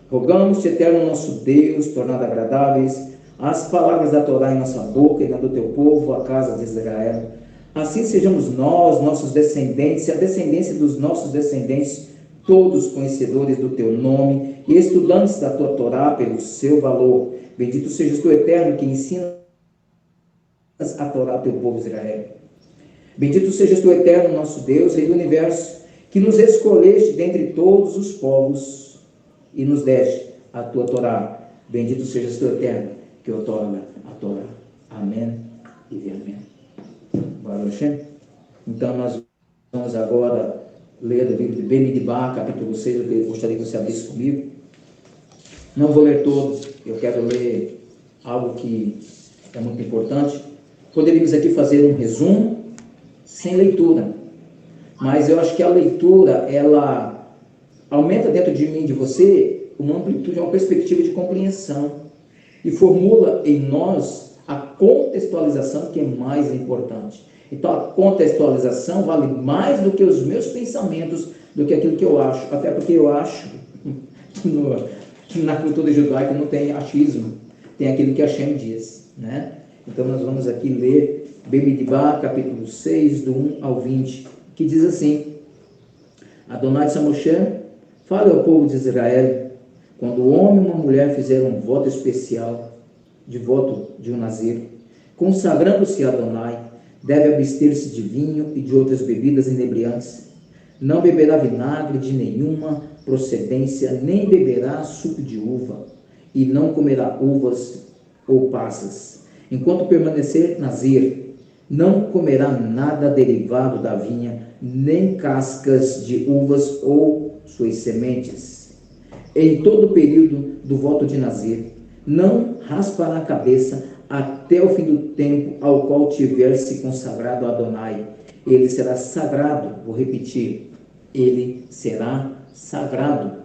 Speaker 3: Rogamos-te, eterno nosso Deus, tornado agradáveis as palavras da Torá em nossa boca e na do teu povo, a casa de Israel. Assim sejamos nós, nossos descendentes, e a descendência dos nossos descendentes, todos conhecedores do teu nome e estudantes da tua Torá pelo seu valor. Bendito sejas tu, eterno, que ensinas a Torá ao teu povo Israel. Bendito sejas tu, eterno, nosso Deus, Rei do universo, que nos escolheste dentre todos os povos e nos deste a tua Torá. Bendito sejas tu, eterno, que outorga a Torá. Amém e amém. Baruch Hashem. Então nós vamos agora ler o livro de Bemidbar, capítulo 6, eu gostaria que você abrisse comigo. Não vou ler todos, eu quero ler algo que é muito importante. Poderíamos aqui fazer um resumo sem leitura, mas eu acho que a leitura, ela aumenta dentro de mim, de você, uma amplitude, uma perspectiva de compreensão e formula em nós a contextualização, que é mais importante. Então a contextualização vale mais do que os meus pensamentos, do que aquilo que eu acho, até porque eu acho que na cultura judaica não tem achismo, tem aquilo que Hashem diz, né? Então nós vamos aqui ler Bemidbar, capítulo 6, do 1 ao 20, que diz assim: Adonai disse a Moshe: fale ao povo de Israel, quando o homem e uma mulher fizeram um voto especial, de voto de um nazir, consagrando-se a Adonai, deve abster-se de vinho e de outras bebidas inebriantes. Não beberá vinagre de nenhuma procedência, nem beberá suco de uva, e não comerá uvas ou passas. Enquanto permanecer nazir, não comerá nada derivado da vinha, nem cascas de uvas ou suas sementes. Em todo o período do voto de nazir, não raspará a cabeça até o fim do tempo ao qual tiver se consagrado a Adonai. Ele será sagrado, vou repetir, ele será sagrado.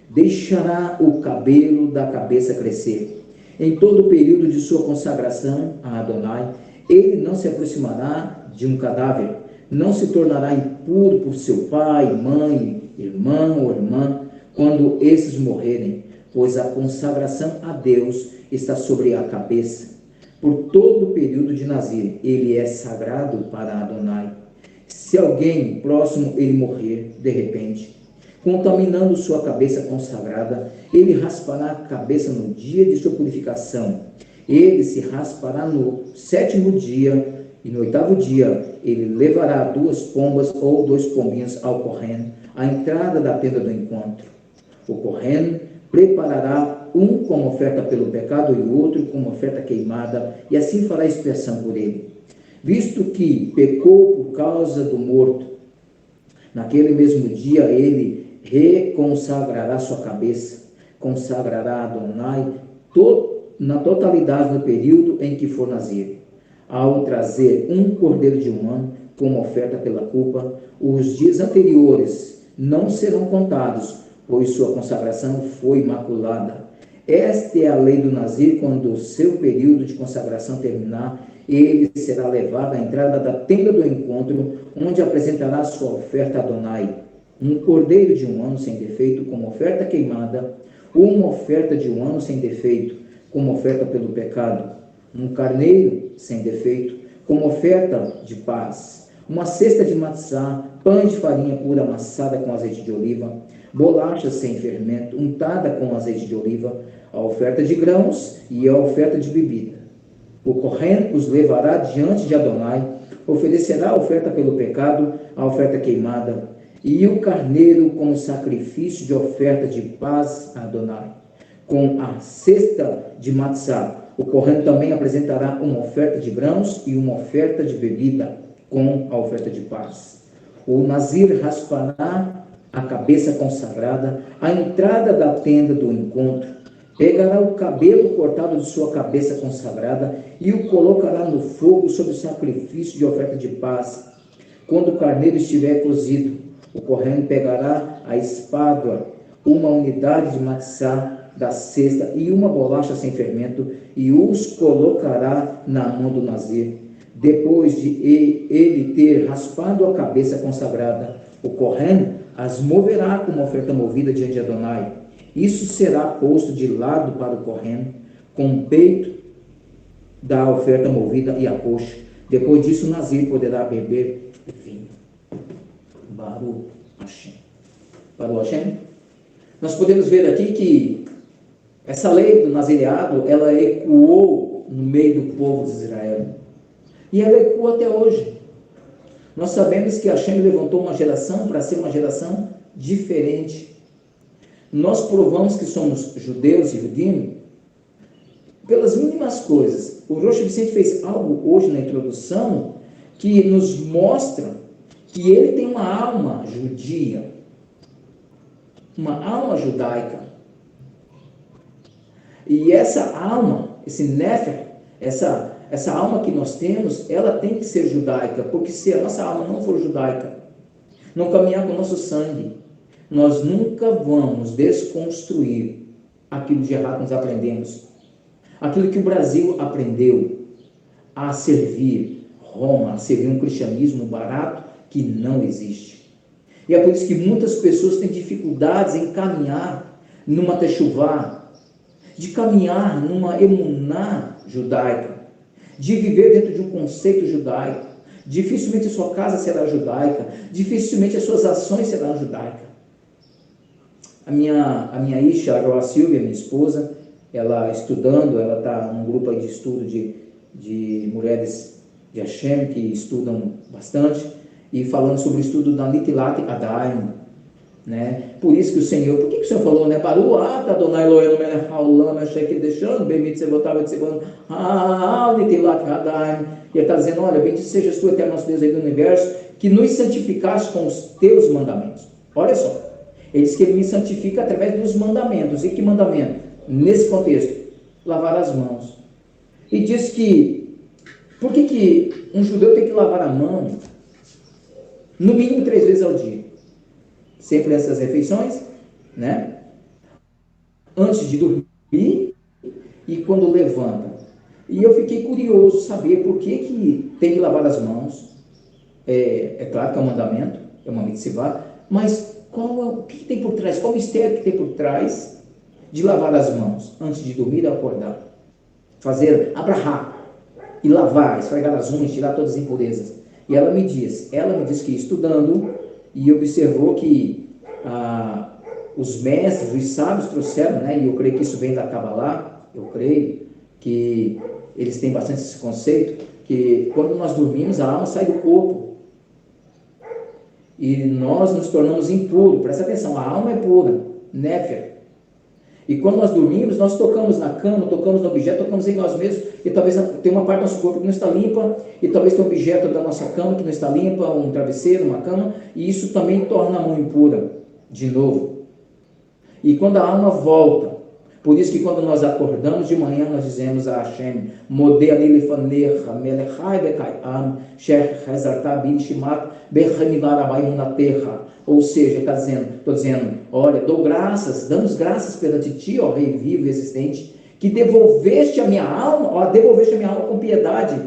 Speaker 3: Deixará o cabelo da cabeça crescer. Em todo o período de sua consagração a Adonai, ele não se aproximará de um cadáver, não se tornará impuro por seu pai, mãe, irmão ou irmã, quando esses morrerem, pois a consagração a Deus está sobre a cabeça. Por todo o período de Nazir, ele é sagrado para Adonai. Se alguém próximo ele morrer, de repente, contaminando sua cabeça consagrada, ele raspará a cabeça no dia de sua purificação. Ele se raspará no 7º dia, e no 8º dia ele levará 2 pombas ou 2 pombinhos ao Kohen, à entrada da tenda do encontro. O Kohen preparará um como oferta pelo pecado e o outro como oferta queimada, e assim fará expiação por ele. Visto que pecou por causa do morto, naquele mesmo dia ele reconsagrará sua cabeça, consagrará Adonai na totalidade do período em que for nazir. Ao trazer um cordeiro de um ano como oferta pela culpa, os dias anteriores não serão contados, pois sua consagração foi imaculada. Esta é a lei do nazir quando o seu período de consagração terminar ele será levado à entrada da tenda do encontro, onde apresentará sua oferta a Adonai, um cordeiro de 1 ano sem defeito, como oferta queimada, ou uma oferta de 1 ano sem defeito, como oferta pelo pecado, um carneiro sem defeito, como oferta de paz, uma cesta de matzá, pães de farinha pura amassada com azeite de oliva, bolachas sem fermento, untada com azeite de oliva, a oferta de grãos e a oferta de bebida. O Kohen os levará diante de Adonai, oferecerá a oferta pelo pecado, a oferta queimada, e o carneiro como sacrifício de oferta de paz a Adonai. Com a cesta de matzá, o Kohen também apresentará uma oferta de grãos e uma oferta de bebida, com a oferta de paz. O Nazir raspará a cabeça consagrada à entrada da tenda do encontro, pegará o cabelo cortado de sua cabeça consagrada e o colocará no fogo sobre o sacrifício de oferta de paz. Quando o carneiro estiver cozido, o Kohen pegará a espádua, uma unidade de matzá da cesta e uma bolacha sem fermento, e os colocará na mão do Nazir. Depois de ele ter raspado a cabeça consagrada, o Kohen as moverá como oferta movida diante de Adonai. Isso será posto de lado para o Kohen, com o peito da oferta movida e a coxa. Depois disso, o Nazir poderá beber vinho. Baruch Hashem. Baruch Hashem. Nós podemos ver aqui que essa lei do nazireado, ela ecoou no meio do povo de Israel. E ela ecoa até hoje. Nós sabemos que Hashem levantou uma geração para ser uma geração diferente. Nós provamos que somos judeus e judim pelas mínimas coisas. O Rosh Vicente fez algo hoje na introdução que nos mostra que ele tem uma alma judia, uma alma judaica. E essa alma, esse Nefer, essa alma que nós temos, ela tem que ser judaica, porque se a nossa alma não for judaica, não caminhar com o nosso sangue, nós nunca vamos desconstruir aquilo de errado que nós aprendemos, aquilo que o Brasil aprendeu a servir Roma, a servir um cristianismo barato que não existe. E é por isso que muitas pessoas têm dificuldades em caminhar numa techuvá, de caminhar numa emuná judaica, de viver dentro de um conceito judaico. Dificilmente a sua casa será judaica, dificilmente as suas ações serão judaicas. A minha Isha, a Roa Silvia, minha esposa, ela estudando, ela está num grupo aí de estudo de mulheres de Hashem, que estudam bastante, e falando sobre o estudo da Nitilat Adayim, né? Por isso que o Senhor, por que o Senhor falou, né? Baruch atah Adonai Eloheinu melech haolam asher quiddeshanu bemitzvotav v'tzivonu Nitilat Adayim. E ele está dizendo, olha, bendito sejas tu, eterno nosso Deus aí do universo, que nos santificaste com os teus mandamentos. Olha só, ele diz que ele me santifica através dos mandamentos. E que mandamento? Nesse contexto, lavar as mãos. E diz que, por que um judeu tem que lavar a mão no mínimo 3 vezes ao dia? Sempre essas refeições, né? Antes de dormir e quando levanta. E eu fiquei curioso saber por que tem que lavar as mãos. É claro que é um mandamento, é uma mitzvah, mas o que tem por trás? Qual o mistério que tem por trás de lavar as mãos antes de dormir e acordar? Fazer abrahá e lavar, esfregar as unhas, tirar todas as impurezas. E ela me diz que estudando e observou que os mestres, os sábios trouxeram, né? E eu creio que isso vem da Kabbalah, eu creio que eles têm bastante esse conceito, que quando nós dormimos, a alma sai do corpo. E nós nos tornamos impuros. Presta atenção, a alma é pura, Nefer. E quando nós dormimos, nós tocamos na cama, tocamos no objeto, tocamos em nós mesmos, e talvez tem uma parte do nosso corpo que não está limpa, e talvez tem um objeto da nossa cama que não está limpa, um travesseiro, uma cama, e isso também torna a mão impura, de novo. E quando a alma volta, por isso que quando nós acordamos de manhã, nós dizemos a Hashem, Modeh ani lefanecha, melechai bekayam, sher rezarta binishimat, bechamilar abayunatecha. Ou seja, estou dizendo, olha, damos graças perante ti, ó Rei vivo e existente, que devolveste a minha alma com piedade,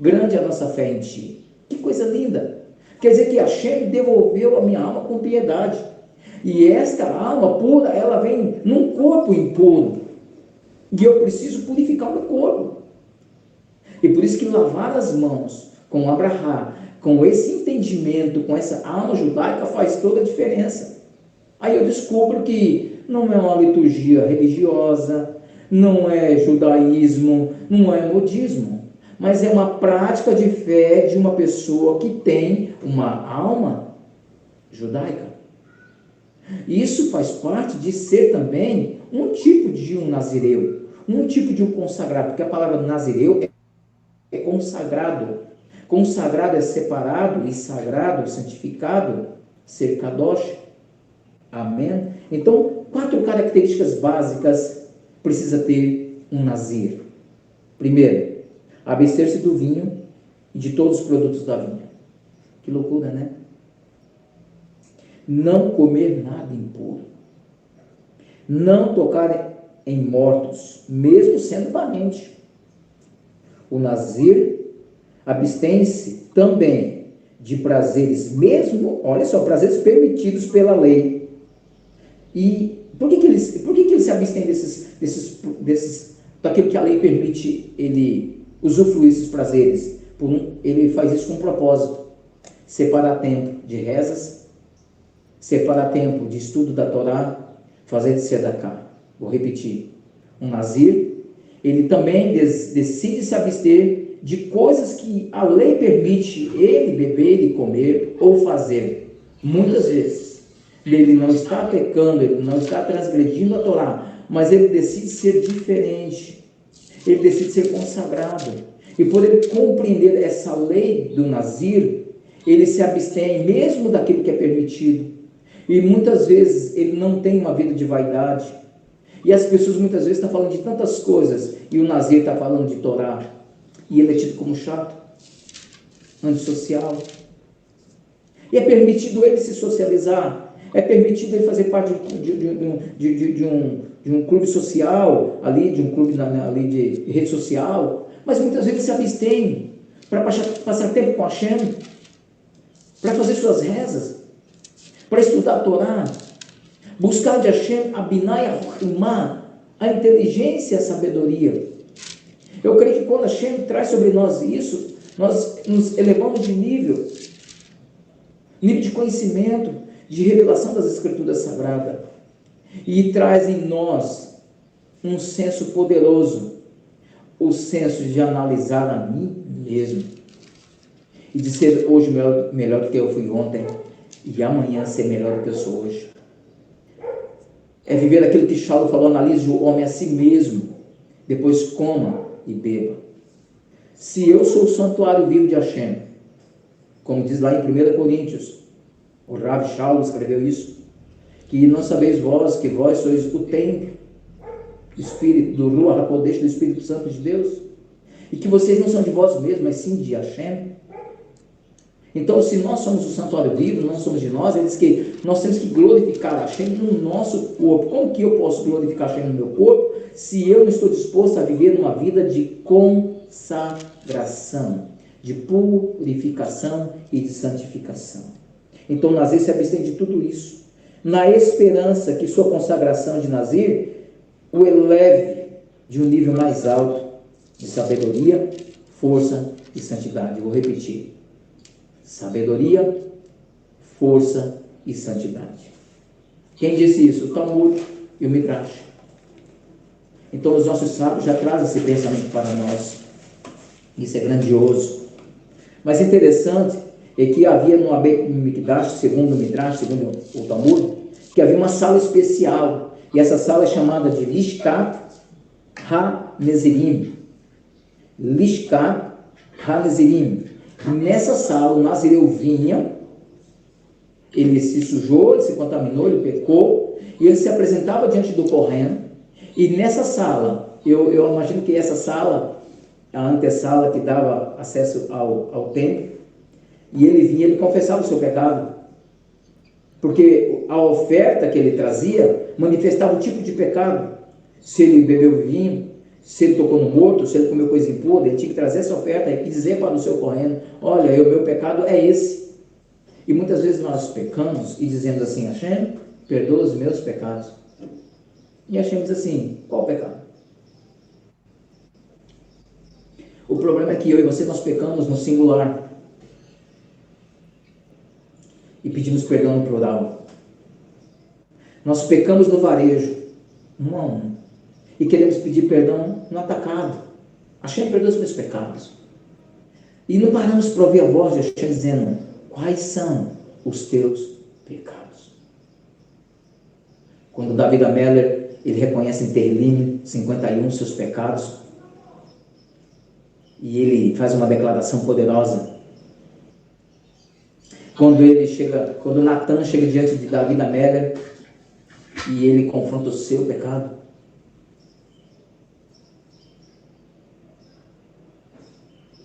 Speaker 3: grande é a nossa fé em ti. Que coisa linda! Quer dizer que Hashem devolveu a minha alma com piedade. E esta alma pura, ela vem num corpo impuro. E eu preciso purificar o meu corpo. E por isso que lavar as mãos com Abraham, com esse entendimento, com essa alma judaica, faz toda a diferença. Aí eu descubro que não é uma liturgia religiosa, não é judaísmo, não é modismo, mas é uma prática de fé de uma pessoa que tem uma alma judaica. Isso faz parte de ser também um tipo de um nazireu, um tipo de um consagrado, porque a palavra nazireu é consagrado. Consagrado é separado, e sagrado, santificado, ser kadosh. Amém? Então, 4 características básicas precisa ter um nazir. Primeiro, abster-se do vinho e de todos os produtos da vinha. Que loucura, né? Não comer nada impuro. Não tocar em mortos, mesmo sendo parente. O nazir abstém-se também de prazeres, mesmo, olha só, prazeres permitidos pela lei. E por que ele se abstém daquilo que a lei permite ele usufruir esses prazeres? Ele faz isso com um propósito: separar tempo de rezas, separar tempo de estudo da Torá, fazer de tzedakah. Vou repetir: um nazir, ele também decide se abster de coisas que a lei permite ele beber e comer ou fazer. Muitas vezes ele não está pecando, ele não está transgredindo a Torá, mas ele decide ser diferente, ele decide ser consagrado. E por ele compreender essa lei do nazir, ele se abstém mesmo daquilo que é permitido. E muitas vezes ele não tem uma vida de vaidade. E as pessoas muitas vezes estão falando de tantas coisas, e o nazir está falando de Torá, e ele é tido como chato, antissocial. E é permitido ele se socializar, é permitido ele fazer parte de um clube social, ali, de um clube ali de rede social, mas muitas vezes se abstém para passar tempo com Hashem, para fazer suas rezas, para estudar a Torá, buscar de Hashem a Binah e a Chokhmah, a inteligência e a sabedoria. Eu creio que quando Hashem traz sobre nós isso, nós nos elevamos de nível de conhecimento, de revelação das Escrituras Sagradas, e traz em nós um senso poderoso, o senso de analisar a mim mesmo, e de ser hoje melhor do que eu fui ontem, e amanhã ser melhor do que eu sou hoje. É viver aquilo que Paulo falou: analise o homem a si mesmo, depois coma e beba. Se eu sou o santuário vivo de Hashem, como diz lá em 1 Coríntios, o Rav Shaul escreveu isso, que não sabeis vós que vós sois o templo do Espírito, do Ruach HaKodesh, do Espírito Santo de Deus, e que vocês não são de vós mesmos, mas sim de Hashem. Então, se nós somos o santuário vivo, não somos de nós, ele diz que nós temos que glorificar Hashem no nosso corpo. Como que eu posso glorificar Hashem no meu corpo, se eu não estou disposto a viver uma vida de consagração, de purificação e de santificação? Então, o nazir se abstém de tudo isso, na esperança que sua consagração de nazir o eleve de um nível mais alto de sabedoria, força e santidade. Vou repetir: sabedoria, força e santidade. Quem disse isso? O Talmud e o Midrash. Então os nossos sábios já trazem esse pensamento para nós. Isso é grandioso. Mas interessante é que havia no Mikdash, segundo o Midrash, segundo o Talmud, que havia uma sala especial. E essa sala é chamada de Lishkat HaNezirim. Lishkat HaNezirim. Nessa sala, o nazireu vinha, ele se sujou, ele se contaminou, ele pecou, e ele se apresentava diante do Kohen, e nessa sala, eu imagino que essa sala, a antessala que dava acesso ao templo, e ele vinha, ele confessava o seu pecado, porque a oferta que ele trazia manifestava o tipo de pecado. Se ele bebeu vinho, Se ele tocou no morto, se ele comeu coisa impura, ele tinha que trazer essa oferta e dizer para o seu correndo, olha, o meu pecado é esse. E muitas vezes nós pecamos e dizemos assim, Hashem, perdoa os meus pecados. E Hashem diz assim, qual pecado? O problema é que eu e você, nós pecamos no singular. E pedimos perdão no plural. Nós pecamos no varejo, um a um. E queremos pedir perdão no atacado. Hashem, perdoa os meus pecados. E não paramos para ouvir a voz de Hashem dizendo, quais são os teus pecados? Quando David Ameller, ele reconhece em Tehillim 51 seus pecados, e ele faz uma declaração poderosa. Quando Natan chega diante de David Ameller, e ele confronta o seu pecado,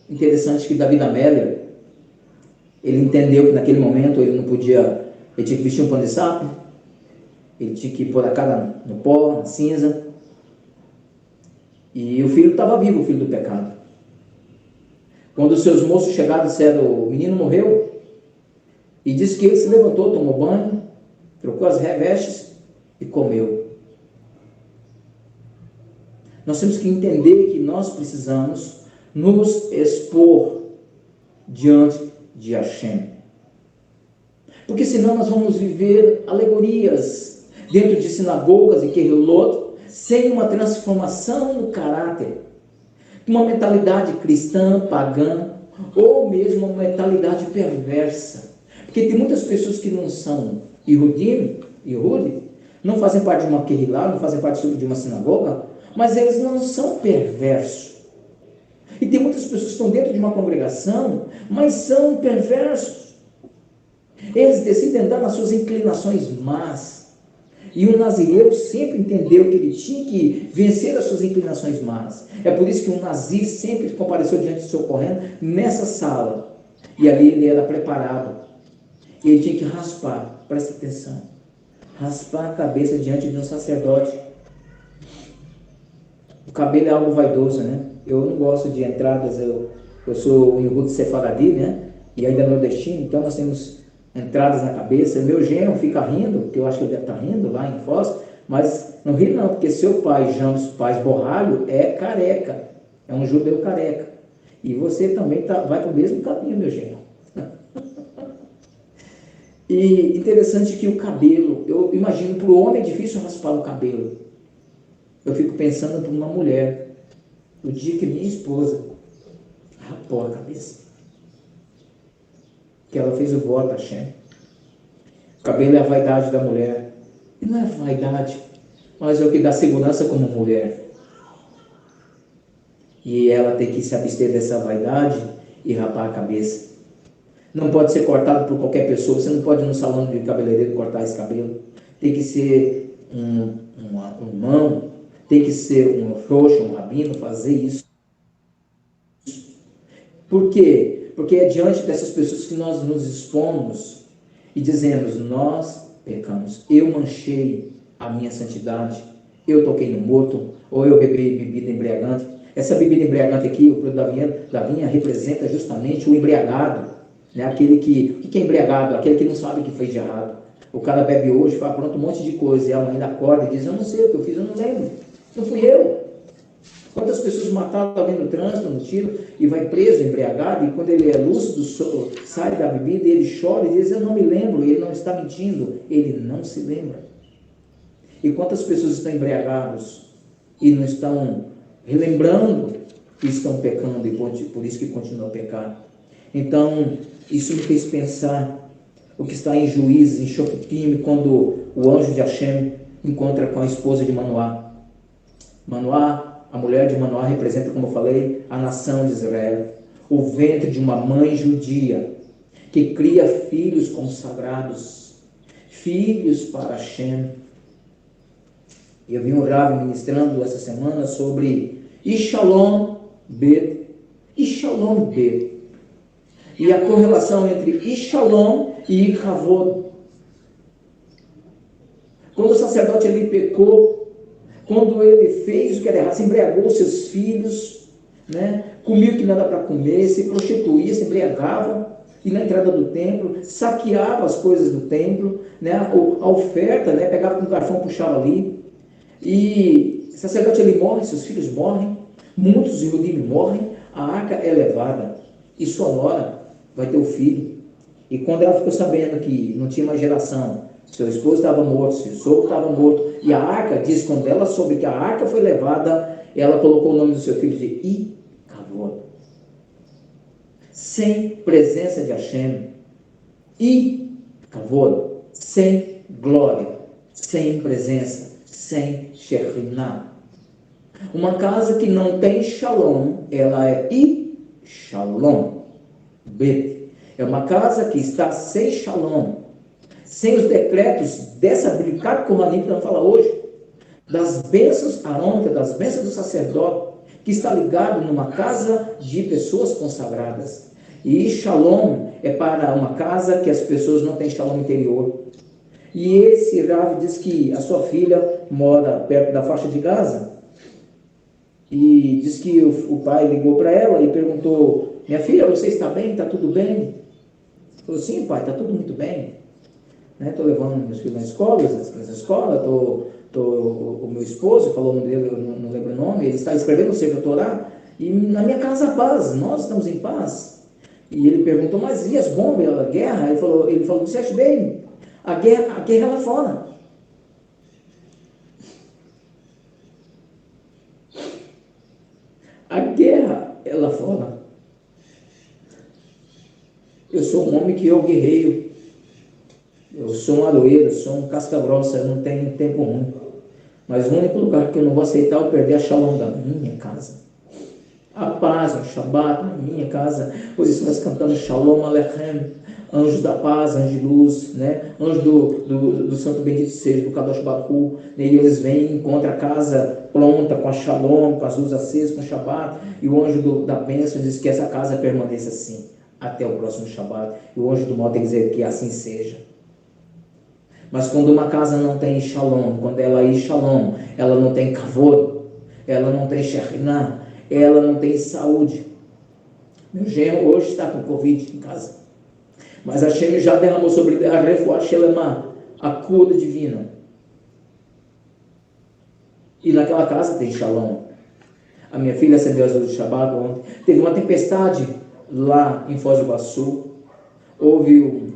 Speaker 3: interessante que David Ameller, ele entendeu que naquele momento ele não podia, ele tinha que vestir um pano de saco, ele tinha que pôr a cara no pó, na cinza, e o filho estava vivo, o filho do pecado. Quando os seus moços chegaram e disseram, o menino morreu, e disse que ele se levantou, tomou banho, trocou as vestes e comeu. Nós temos que entender que nós precisamos nos expor diante de Hashem. Porque senão nós vamos viver alegorias dentro de sinagogas e querelot, sem uma transformação no caráter, uma mentalidade cristã, pagã, ou mesmo uma mentalidade perversa. Porque tem muitas pessoas que não são Yehudim, não fazem parte de uma querelá, não fazem parte de uma sinagoga, mas eles não são perversos. E tem muitas pessoas que estão dentro de uma congregação, mas são perversos. Eles decidem andar nas suas inclinações más. E o nazireu sempre entendeu que ele tinha que vencer as suas inclinações más. É por isso que um nazir sempre compareceu diante do seu correndo nessa sala. E ali ele era preparado. E ele tinha que raspar, presta atenção, raspar a cabeça diante de um sacerdote. O cabelo é algo vaidoso, né? Eu não gosto de entradas, eu sou um Yehud Sefaradi, né? E ainda nordestino, então nós temos entradas na cabeça. Meu genro fica rindo, porque eu acho que ele deve estar rindo lá em Foz, mas não ri não, porque seu pai, Jambos Paz Borralho, é careca, é um judeu careca. E você também vai para o mesmo caminho, meu genro. E interessante que o cabelo, eu imagino, para o homem é difícil raspar o cabelo. Eu fico pensando para uma mulher, o dia que minha esposa rapou a cabeça, que ela fez o voto a Hashem. O cabelo é a vaidade da mulher. E não é vaidade, mas é o que dá segurança como mulher. E ela tem que se abster dessa vaidade e rapar a cabeça. Não pode ser cortado por qualquer pessoa. Você não pode ir no salão de cabeleireiro cortar esse cabelo. Tem que ser um mão, tem que ser um roxo, um rabino, fazer isso. Por quê? Porque é diante dessas pessoas que nós nos expomos e dizemos, nós pecamos, eu manchei a minha santidade, eu toquei no morto, ou eu bebi bebida embriagante. Essa bebida embriagante aqui, o produto da vinha representa justamente o embriagado, né? Aquele o que é embriagado? Aquele que não sabe o que fez de errado. O cara bebe hoje, fala pronto um monte de coisa, e a mãe acorda e diz, eu não sei o que eu fiz, eu não lembro, não fui eu. Quantas pessoas mataram alguém no trânsito, no tiro, e vai preso, embriagado, e quando ele é lúcido, sai da bebida, e ele chora e diz, eu não me lembro, e ele não está mentindo, ele não se lembra. E quantas pessoas estão embriagados e não estão relembrando que estão pecando, e por isso que continuam a pecar. Então, isso me fez pensar o que está em Juízes, em Shoftim, quando o anjo de Hashem encontra com a esposa de Manoá. Manoá, a mulher de Manoá representa, como eu falei, a nação de Israel, o ventre de uma mãe judia, que cria filhos consagrados, filhos para Hashem. Eu vi um Rav ministrando essa semana sobre Ishalom Bet, Ishalom Bet, e a correlação entre Ishalom e Ikavod. Quando o sacerdote ali pecou, quando ele fez o que era errado, se embriagou seus filhos, né? Comia o que não era para comer, se prostituía, se embriagava, e na entrada do templo, saqueava as coisas do templo, né? A oferta, né? Pegava com o garfão, puxava ali, e o sacerdote ele morre, seus filhos morrem, muitos Yehudim morrem, a arca é levada, e sua nora vai ter o filho. E quando ela ficou sabendo que não tinha mais geração, seu esposo estava morto, seu sogro estava morto, e a arca, diz, quando ela soube que a arca foi levada, ela colocou o nome do seu filho de Ikavod. Sem presença de Hashem. Ikavod. Sem glória, sem presença, sem Shekhinah. Uma casa que não tem Shalom, ela é Shalom. Bet. É uma casa que está sem Shalom, sem os decretos dessa Birkat Kohanim que nós falamos hoje, das bênçãos arônicas, das bênçãos do sacerdote, que está ligado numa casa de pessoas consagradas. E Shalom é para uma casa que as pessoas não têm Shalom interior. E esse Rav diz que a sua filha mora perto da faixa de Gaza. E diz que o pai ligou para ela e perguntou: minha filha, você está bem? Está tudo bem? Falou: sim, pai, está tudo muito bem. Estou levando meus filhos na escola, o meu esposo, falou o nome dele, eu não lembro o nome, ele está escrevendo o Sefer Torá, e na minha casa há paz, nós estamos em paz. E ele perguntou: mas e as bombas, a guerra? Ele falou: você acha bem? A guerra é lá fora. A guerra é lá fora. Eu sou um homem que eu guerreio. Eu sou um aroeiro, sou um casca-grossa, eu não tenho tempo ruim. Mas o único lugar que eu não vou aceitar é perder a Shalom da minha casa. A paz, o Shabbat na minha casa. Por isso nós cantamos Shalom Alechem, anjo da paz, anjo de luz, né? Anjo do santo bendito seja, do Kadosh Baku. E eles vêm, encontram a casa pronta, com a Shalom, com as luzes acesas, com o Shabbat. E o anjo da bênção diz que essa casa permaneça assim, até o próximo Shabbat. E o anjo do mal tem que dizer que assim seja. Mas quando uma casa não tem Shalom, quando ela é Shalom, ela não tem Kavod, ela não tem Shekhinah, ela não tem saúde. Meu genro hoje está com Covid em casa. Mas a Hashem já derramou sobre a Refuah Shelemah, a cura divina. E naquela casa tem Shalom. A minha filha acendeu as luzes de Shabbat ontem. Teve uma tempestade lá em Foz do Iguaçu. Houve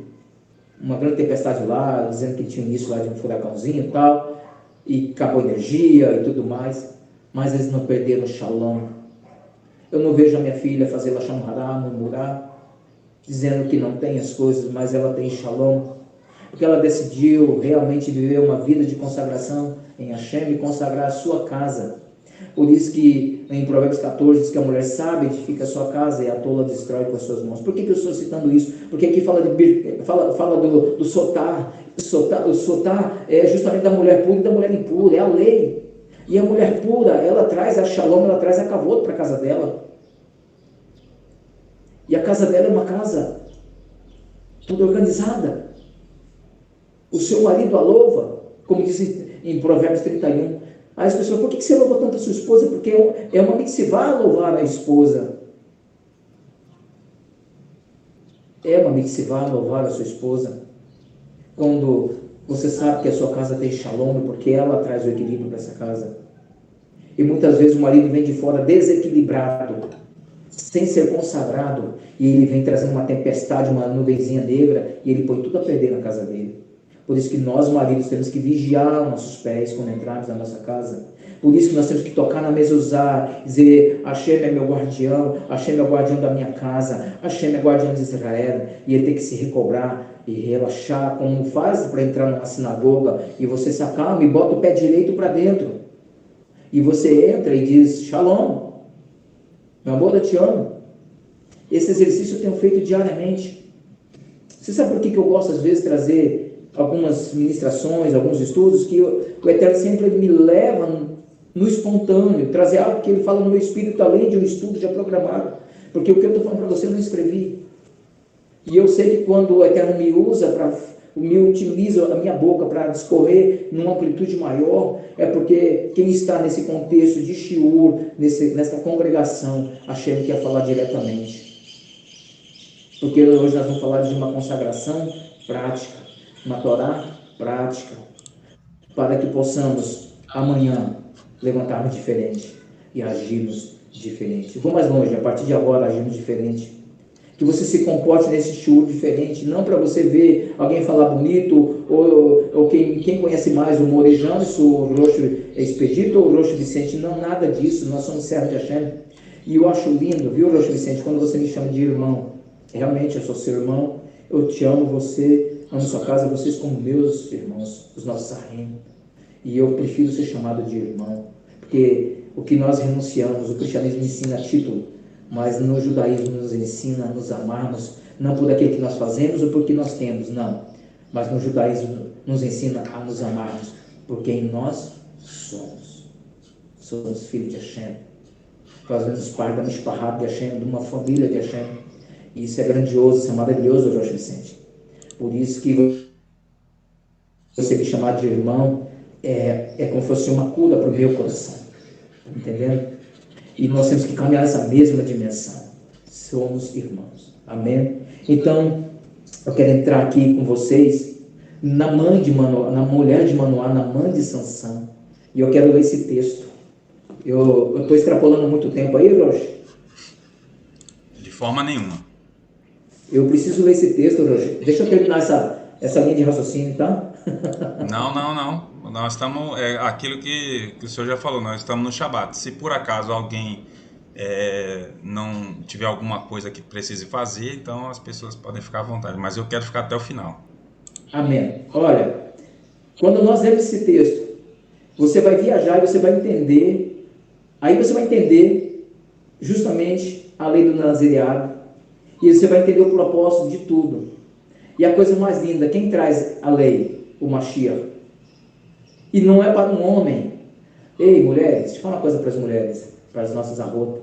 Speaker 3: uma grande tempestade lá, dizendo que tinha início lá de um furacãozinho e tal, e acabou a energia e tudo mais, mas eles não perderam o Shalom. Eu não vejo a minha filha fazer Lashon Hara, murmurar, dizendo que não tem as coisas, mas ela tem Shalom, porque ela decidiu realmente viver uma vida de consagração em Hashem e consagrar a sua casa. Por isso que em Provérbios 14 diz que a mulher sábia edifica a sua casa e a tola destrói com as suas mãos. Por que eu estou citando isso? Porque aqui fala do sotar. O sotar é justamente da mulher pura e da mulher impura, é a lei. E a mulher pura, ela traz a Shalom, ela traz a Kavod para a casa dela. E a casa dela é uma casa toda organizada. O seu marido a louva, como diz em Provérbios 31. Aí as pessoas: por que você louva tanto a sua esposa? Porque é uma mitzvah louvar a esposa. É uma mitzvah louvar a sua esposa. Quando você sabe que a sua casa tem Shalom, porque ela traz o equilíbrio para essa casa. E muitas vezes o marido vem de fora desequilibrado, sem ser consagrado, e ele vem trazendo uma tempestade, uma nuvenzinha negra, e ele põe tudo a perder na casa dele. Por isso que nós, maridos, temos que vigiar nossos pés quando entrarmos na nossa casa. Por isso que nós temos que tocar na mezuzá, dizer: Hashem é meu guardião, Hashem é o guardião da minha casa, Hashem é guardião de Israel. E ele tem que se recobrar e relaxar, como faz para entrar numa sinagoga, e você se acalma e bota o pé direito para dentro. E você entra e diz: Shalom, meu amor, eu te amo. Esse exercício eu tenho feito diariamente. Você sabe por que eu gosto às vezes de trazer algumas ministrações, alguns estudos, que o Eterno sempre me leva no espontâneo, trazer algo que ele fala no meu espírito, além de um estudo já programado, porque o que eu estou falando para você eu não escrevi. E eu sei que quando o Eterno me usa me utilizo a minha boca para discorrer numa amplitude maior, é porque quem está nesse contexto de shiur, nessa congregação, Hashem quer falar diretamente. Porque hoje nós vamos falar de uma consagração prática, uma Torá prática, para que possamos amanhã levantarmos diferente e agirmos diferente. Vou mais longe, a partir de agora agirmos diferente. Que você se comporte nesse shiur diferente, não para você ver alguém falar bonito, ou quem conhece mais o Morejano, se o Roxo Expedito ou o Roxo Vicente, não, nada disso, nós somos servos de Hashem. E eu acho lindo, viu, Roxo Vicente, quando você me chama de irmão, realmente eu sou seu irmão, eu te amo, você, amo sua casa, vocês como meus irmãos, os nossos Sahim. E eu prefiro ser chamado de irmão, porque o que nós renunciamos, o cristianismo ensina título, mas no judaísmo nos ensina a nos amarmos, não por aquilo que nós fazemos ou por que nós temos, não. Mas no judaísmo nos ensina a nos amarmos por quem nós somos. Somos filhos de Hashem. Fazemos parte da Mishpahat de Hashem, de uma família de Hashem. E isso é grandioso, isso é maravilhoso, Rosh Vicente. Por isso que você me chamar de irmão é como se fosse uma cura para o meu coração. Entendendo? E nós temos que caminhar nessa mesma dimensão. Somos irmãos. Amém? Então, eu quero entrar aqui com vocês na mãe de Manoá, na mulher de Manoá, na mãe de Sansão. E eu quero ler esse texto. Eu estou extrapolando muito tempo aí, Rocha?
Speaker 1: De forma nenhuma.
Speaker 3: Eu preciso ler esse texto, Rocha. Deixa eu terminar essa linha de raciocínio, tá?
Speaker 1: Não. Nós estamos, aquilo que o senhor já falou, nós estamos no Shabat. Se por acaso alguém não tiver alguma coisa que precise fazer, então as pessoas podem ficar à vontade. Mas eu quero ficar até o final.
Speaker 3: Amém. Olha, quando nós lemos esse texto, você vai viajar e você vai entender, aí você vai entender justamente a lei do nazireado, e você vai entender o propósito de tudo. E a coisa mais linda, quem traz a lei? O Mashiach. E não é para um homem. Ei, mulheres, deixa eu falar uma coisa para as mulheres, para as nossas arrotas.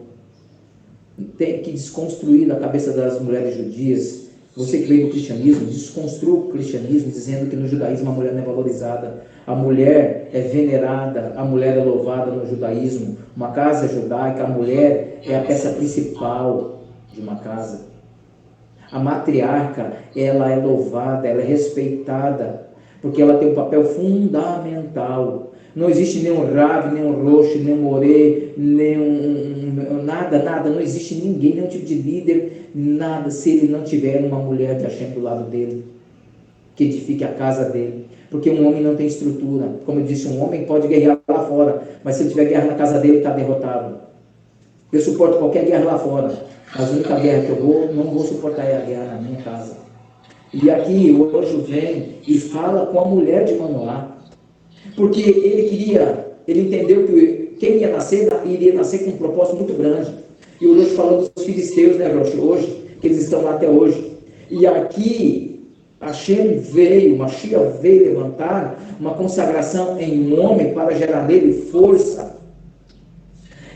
Speaker 3: Tem que desconstruir na cabeça das mulheres judias. Você que veio do cristianismo, desconstrua o cristianismo dizendo que no judaísmo a mulher não é valorizada. A mulher é venerada, a mulher é louvada no judaísmo. Uma casa judaica, a mulher é a peça principal de uma casa. A matriarca, ela é louvada, ela é respeitada, porque ela tem um papel fundamental. Não existe nenhum Rav, nenhum Rosh, nenhum Moré, nada, não existe ninguém, nenhum tipo de líder, nada, se ele não tiver uma mulher de Hashem do lado dele, que edifique a casa dele. Porque um homem não tem estrutura. Como eu disse, um homem pode guerrear lá fora, mas se ele tiver guerra na casa dele, está derrotado. Eu suporto qualquer guerra lá fora, mas a única guerra que eu não vou suportar é a guerra na minha casa. E aqui o anjo vem e fala com a mulher de Manoá, porque ele entendeu que quem ia nascer, iria nascer com um propósito muito grande. E o Roxo falando dos filisteus, né, Roxo, hoje, que eles estão lá até hoje. E aqui, Hashem veio, Mashiach veio levantar uma consagração em um homem para gerar nele força.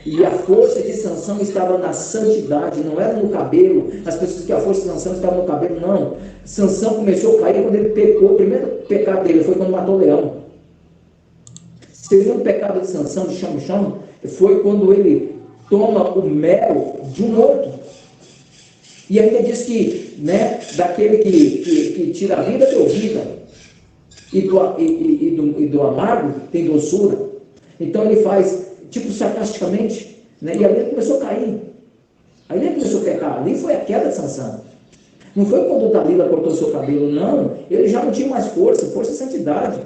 Speaker 3: E a força de Sansão estava na santidade, não era no cabelo. As pessoas que a força de Sansão estava no cabelo, não. Sansão começou a cair quando ele pecou. O primeiro pecado dele foi quando matou o leão. O segundo pecado de Sansão, de Chamo, foi quando ele toma o mel de um morto. E ainda diz que, né, daquele que tira a vida, deu vida. E do amargo tem doçura. Então ele faz, tipo, sarcasticamente, né? E ali ele começou a cair. Aí ele começou a pecar. Ali foi a queda de Sansão. Não foi quando Dalila cortou seu cabelo, não. Ele já não tinha mais força e santidade.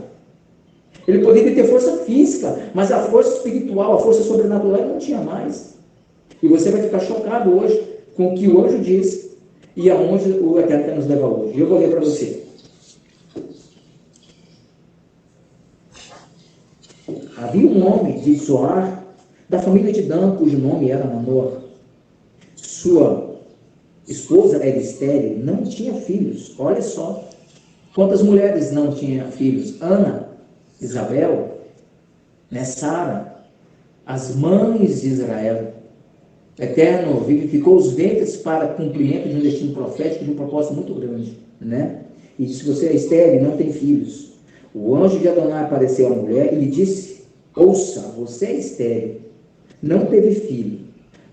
Speaker 3: Ele poderia ter força física, mas a força espiritual, a força sobrenatural, ele não tinha mais. E você vai ficar chocado hoje com o que o anjo diz e aonde o Eterno quer nos levar hoje. E eu vou ler para você. Havia um homem de Zoar, da família de Dan, cujo nome era Manoah. Sua esposa era estéril, não tinha filhos. Olha só quantas mulheres não tinham filhos. Ana, Isabel, né, Sara, as mães de Israel. O Eterno vivificou os ventres para cumprimento de um destino profético, de um propósito muito grande, né? e disse: você é estéril, não tem filhos. O anjo de Adonai apareceu à mulher e lhe disse: ouça, você é estéril, não teve filho,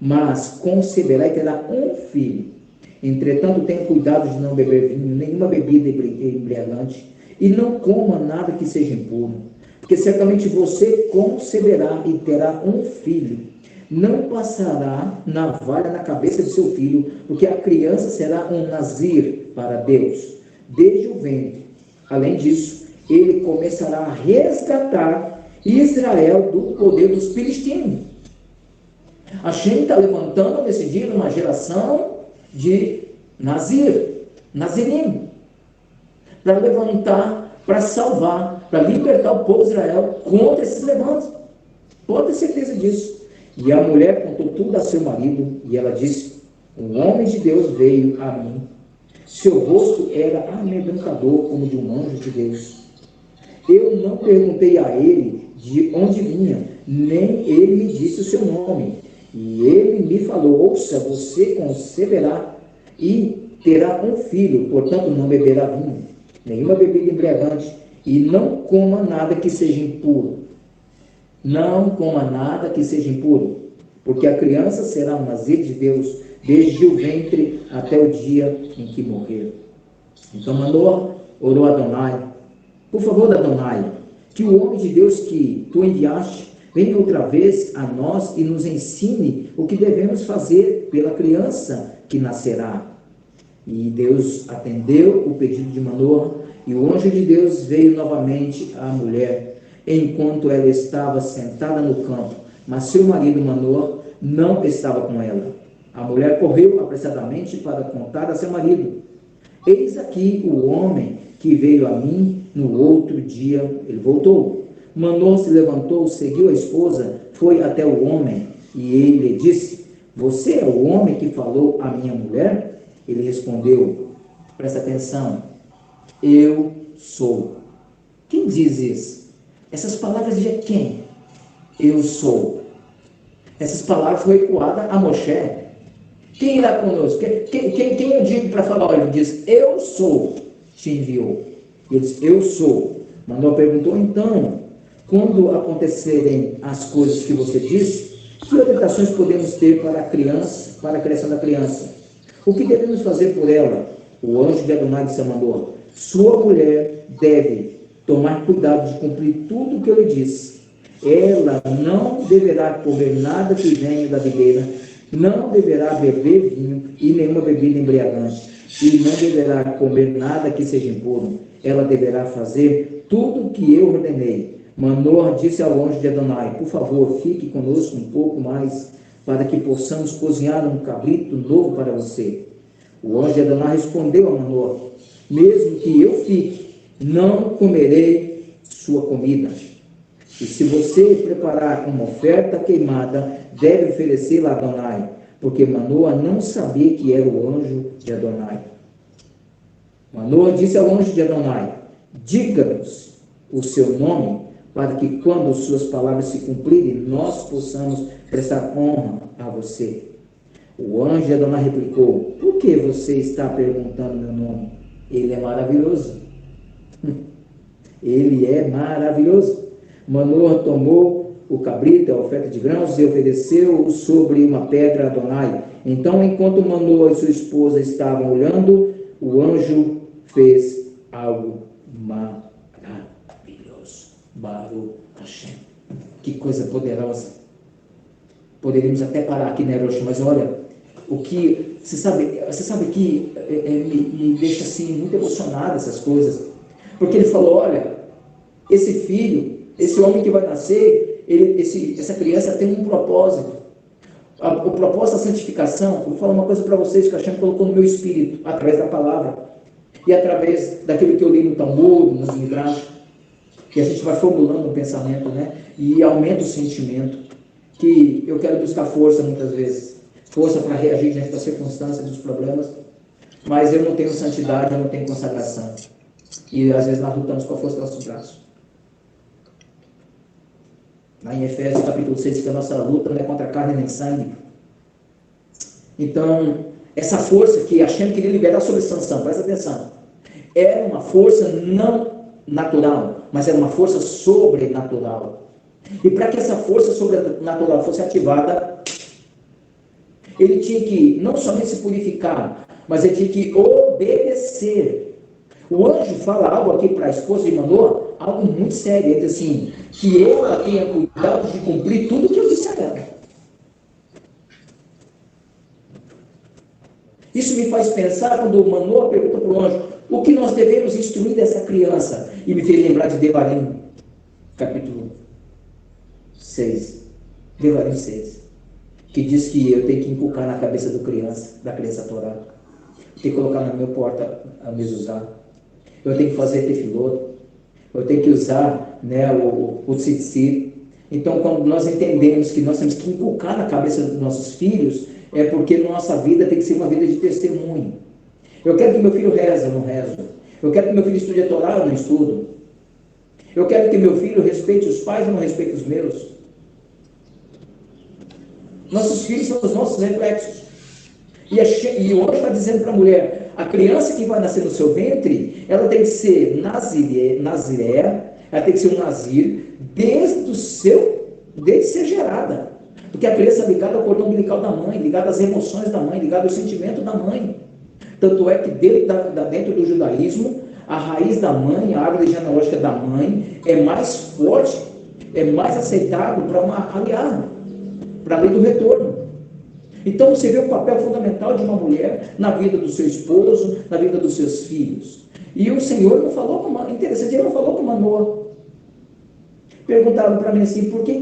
Speaker 3: mas conceberá e terá um filho. Entretanto, tenha cuidado de não beber vinho, nenhuma bebida embriagante, e não coma nada que seja impuro, porque certamente você conceberá e terá um filho. Não passará navalha na cabeça de seu filho, porque a criança será um nazir para Deus, desde o ventre. Além disso, ele começará a resgatar Israel do poder dos filisteus. Hashem está levantando nesse dia uma geração de nazirim, para levantar, para salvar, para libertar o povo de Israel contra esses levantes. Pode ter certeza disso. E a mulher contou tudo a seu marido, e ela disse: um homem de Deus veio a mim. Seu rosto era amedrontador, como de um anjo de Deus. Eu não perguntei a ele de onde vinha, nem ele me disse o seu nome. E ele me falou: ouça, você conceberá e terá um filho, portanto não beberá vinho, nenhuma bebida embriagante, e não coma nada que seja impuro. Não coma nada que seja impuro, porque a criança será um nazir de Deus, desde o ventre até o dia em que morrer. Então Manoah orou a Adonai: por favor, Adonai, que o homem de Deus que tu enviaste venha outra vez a nós e nos ensine o que devemos fazer pela criança que nascerá. E Deus atendeu o pedido de Manoah, e o anjo de Deus veio novamente à mulher, enquanto ela estava sentada no campo, mas seu marido Manoah não estava com ela. A mulher correu apressadamente para contar a seu marido: eis aqui o homem que veio a mim no outro dia. Ele voltou. Manoah se levantou, seguiu a esposa, foi até o homem, e ele lhe disse: você é o homem que falou à minha mulher? Ele respondeu, presta atenção: eu sou. Quem diz isso? Essas palavras de quem? Eu sou. Essas palavras foram ecoadas a Moshe. Quem irá conosco? Quem eu digo para falar? Ele diz: eu sou, te enviou. Ele diz: eu sou. Manoah perguntou: então, quando acontecerem as coisas que você disse, que orientações podemos ter para a criança, para a criação da criança? O que devemos fazer por ela? O anjo de Adonai disse a Manoah: sua mulher deve tomar cuidado de cumprir tudo o que eu lhe disse. Ela não deverá comer nada que venha da videira, não deverá beber vinho e nenhuma bebida embriagante, e não deverá comer nada que seja impuro. Ela deverá fazer tudo o que eu ordenei. Manoah disse ao anjo de Adonai: por favor, fique conosco um pouco mais, para que possamos cozinhar um cabrito novo para você. O anjo de Adonai respondeu a Manoah: mesmo que eu fique, não comerei sua comida. E se você preparar uma oferta queimada, deve oferecê-la a Adonai, porque Manoah não sabia que era o anjo de Adonai. Manoah disse ao anjo de Adonai: diga-nos o seu nome, para que quando suas palavras se cumprirem, nós possamos prestar honra a você. O anjo de Adonai replicou: por que você está perguntando meu nome? Ele é maravilhoso. Ele é maravilhoso. Manoah tomou o cabrito, a oferta de grãos, e ofereceu-o sobre uma pedra a Adonai. Então, enquanto Manoah e sua esposa estavam olhando, o anjo fez algo maravilhoso. Baruch Hashem. Que coisa poderosa. Poderíamos até parar aqui, né, Rocha? Mas olha, o que você sabe que me deixa assim muito emocionado essas coisas, porque ele falou: olha, esse filho, esse homem que vai nascer, essa criança tem um propósito. O propósito da santificação, eu vou falar uma coisa para vocês que a Hashem colocou no meu espírito, através da palavra, e através daquilo que eu li no Talmud, nos Midrash, que a gente vai formulando um pensamento, né? E aumenta o sentimento, que eu quero buscar força muitas vezes, força para reagir diante das circunstâncias, dos problemas, mas eu não tenho santidade, eu não tenho consagração. E às vezes nós lutamos com a força do nosso braço. Lá em Efésios capítulo 6, que a nossa luta não é contra a carne nem sangue. Então, essa força que Hashem queria liberar sobre Sansão, presta atenção. era uma força não natural, mas era uma força sobrenatural. E para que essa força sobrenatural fosse ativada, ele tinha que não somente se purificar, mas ele tinha que obedecer. O anjo fala algo aqui para a esposa de Manoa, algo muito sério. Ele diz assim, que ela tenha cuidado de cumprir tudo que eu disse a ela. Isso me faz pensar quando Manoa pergunta para o anjo, o que nós devemos instruir dessa criança? E me fez lembrar de Devarim, capítulo 6. Devarim 6. Que diz que eu tenho que inculcar na cabeça da criança a Torá. Tenho que colocar na minha porta a mezuzá. Eu tenho que fazer tefilot. Eu tenho que usar, né, o tzitzit. Então, quando nós entendemos que nós temos que inculcar na cabeça dos nossos filhos, é porque nossa vida tem que ser uma vida de testemunho. Eu quero que meu filho reze, eu não rezo. Eu quero que meu filho estude a Torá, eu não estudo. Eu quero que meu filho respeite os pais, eu não respeito os meus. Nossos filhos são os nossos reflexos. E o anjo está dizendo para a mulher, a criança que vai nascer no seu ventre, ela tem que ser nazireia, ela tem que ser um nazir, desde ser gerada. Porque a criança é ligada ao cordão umbilical da mãe, ligada às emoções da mãe, ligada ao sentimento da mãe. Tanto é que dentro do judaísmo, a raiz da mãe, a árvore genealógica da mãe, é mais forte, é mais aceitável para uma aliada, para a lei do retorno. Então você vê o papel fundamental de uma mulher na vida do seu esposo, na vida dos seus filhos. E o Senhor não falou com Manoa, interessante, ele não falou com Manoa. Perguntaram para mim assim, por que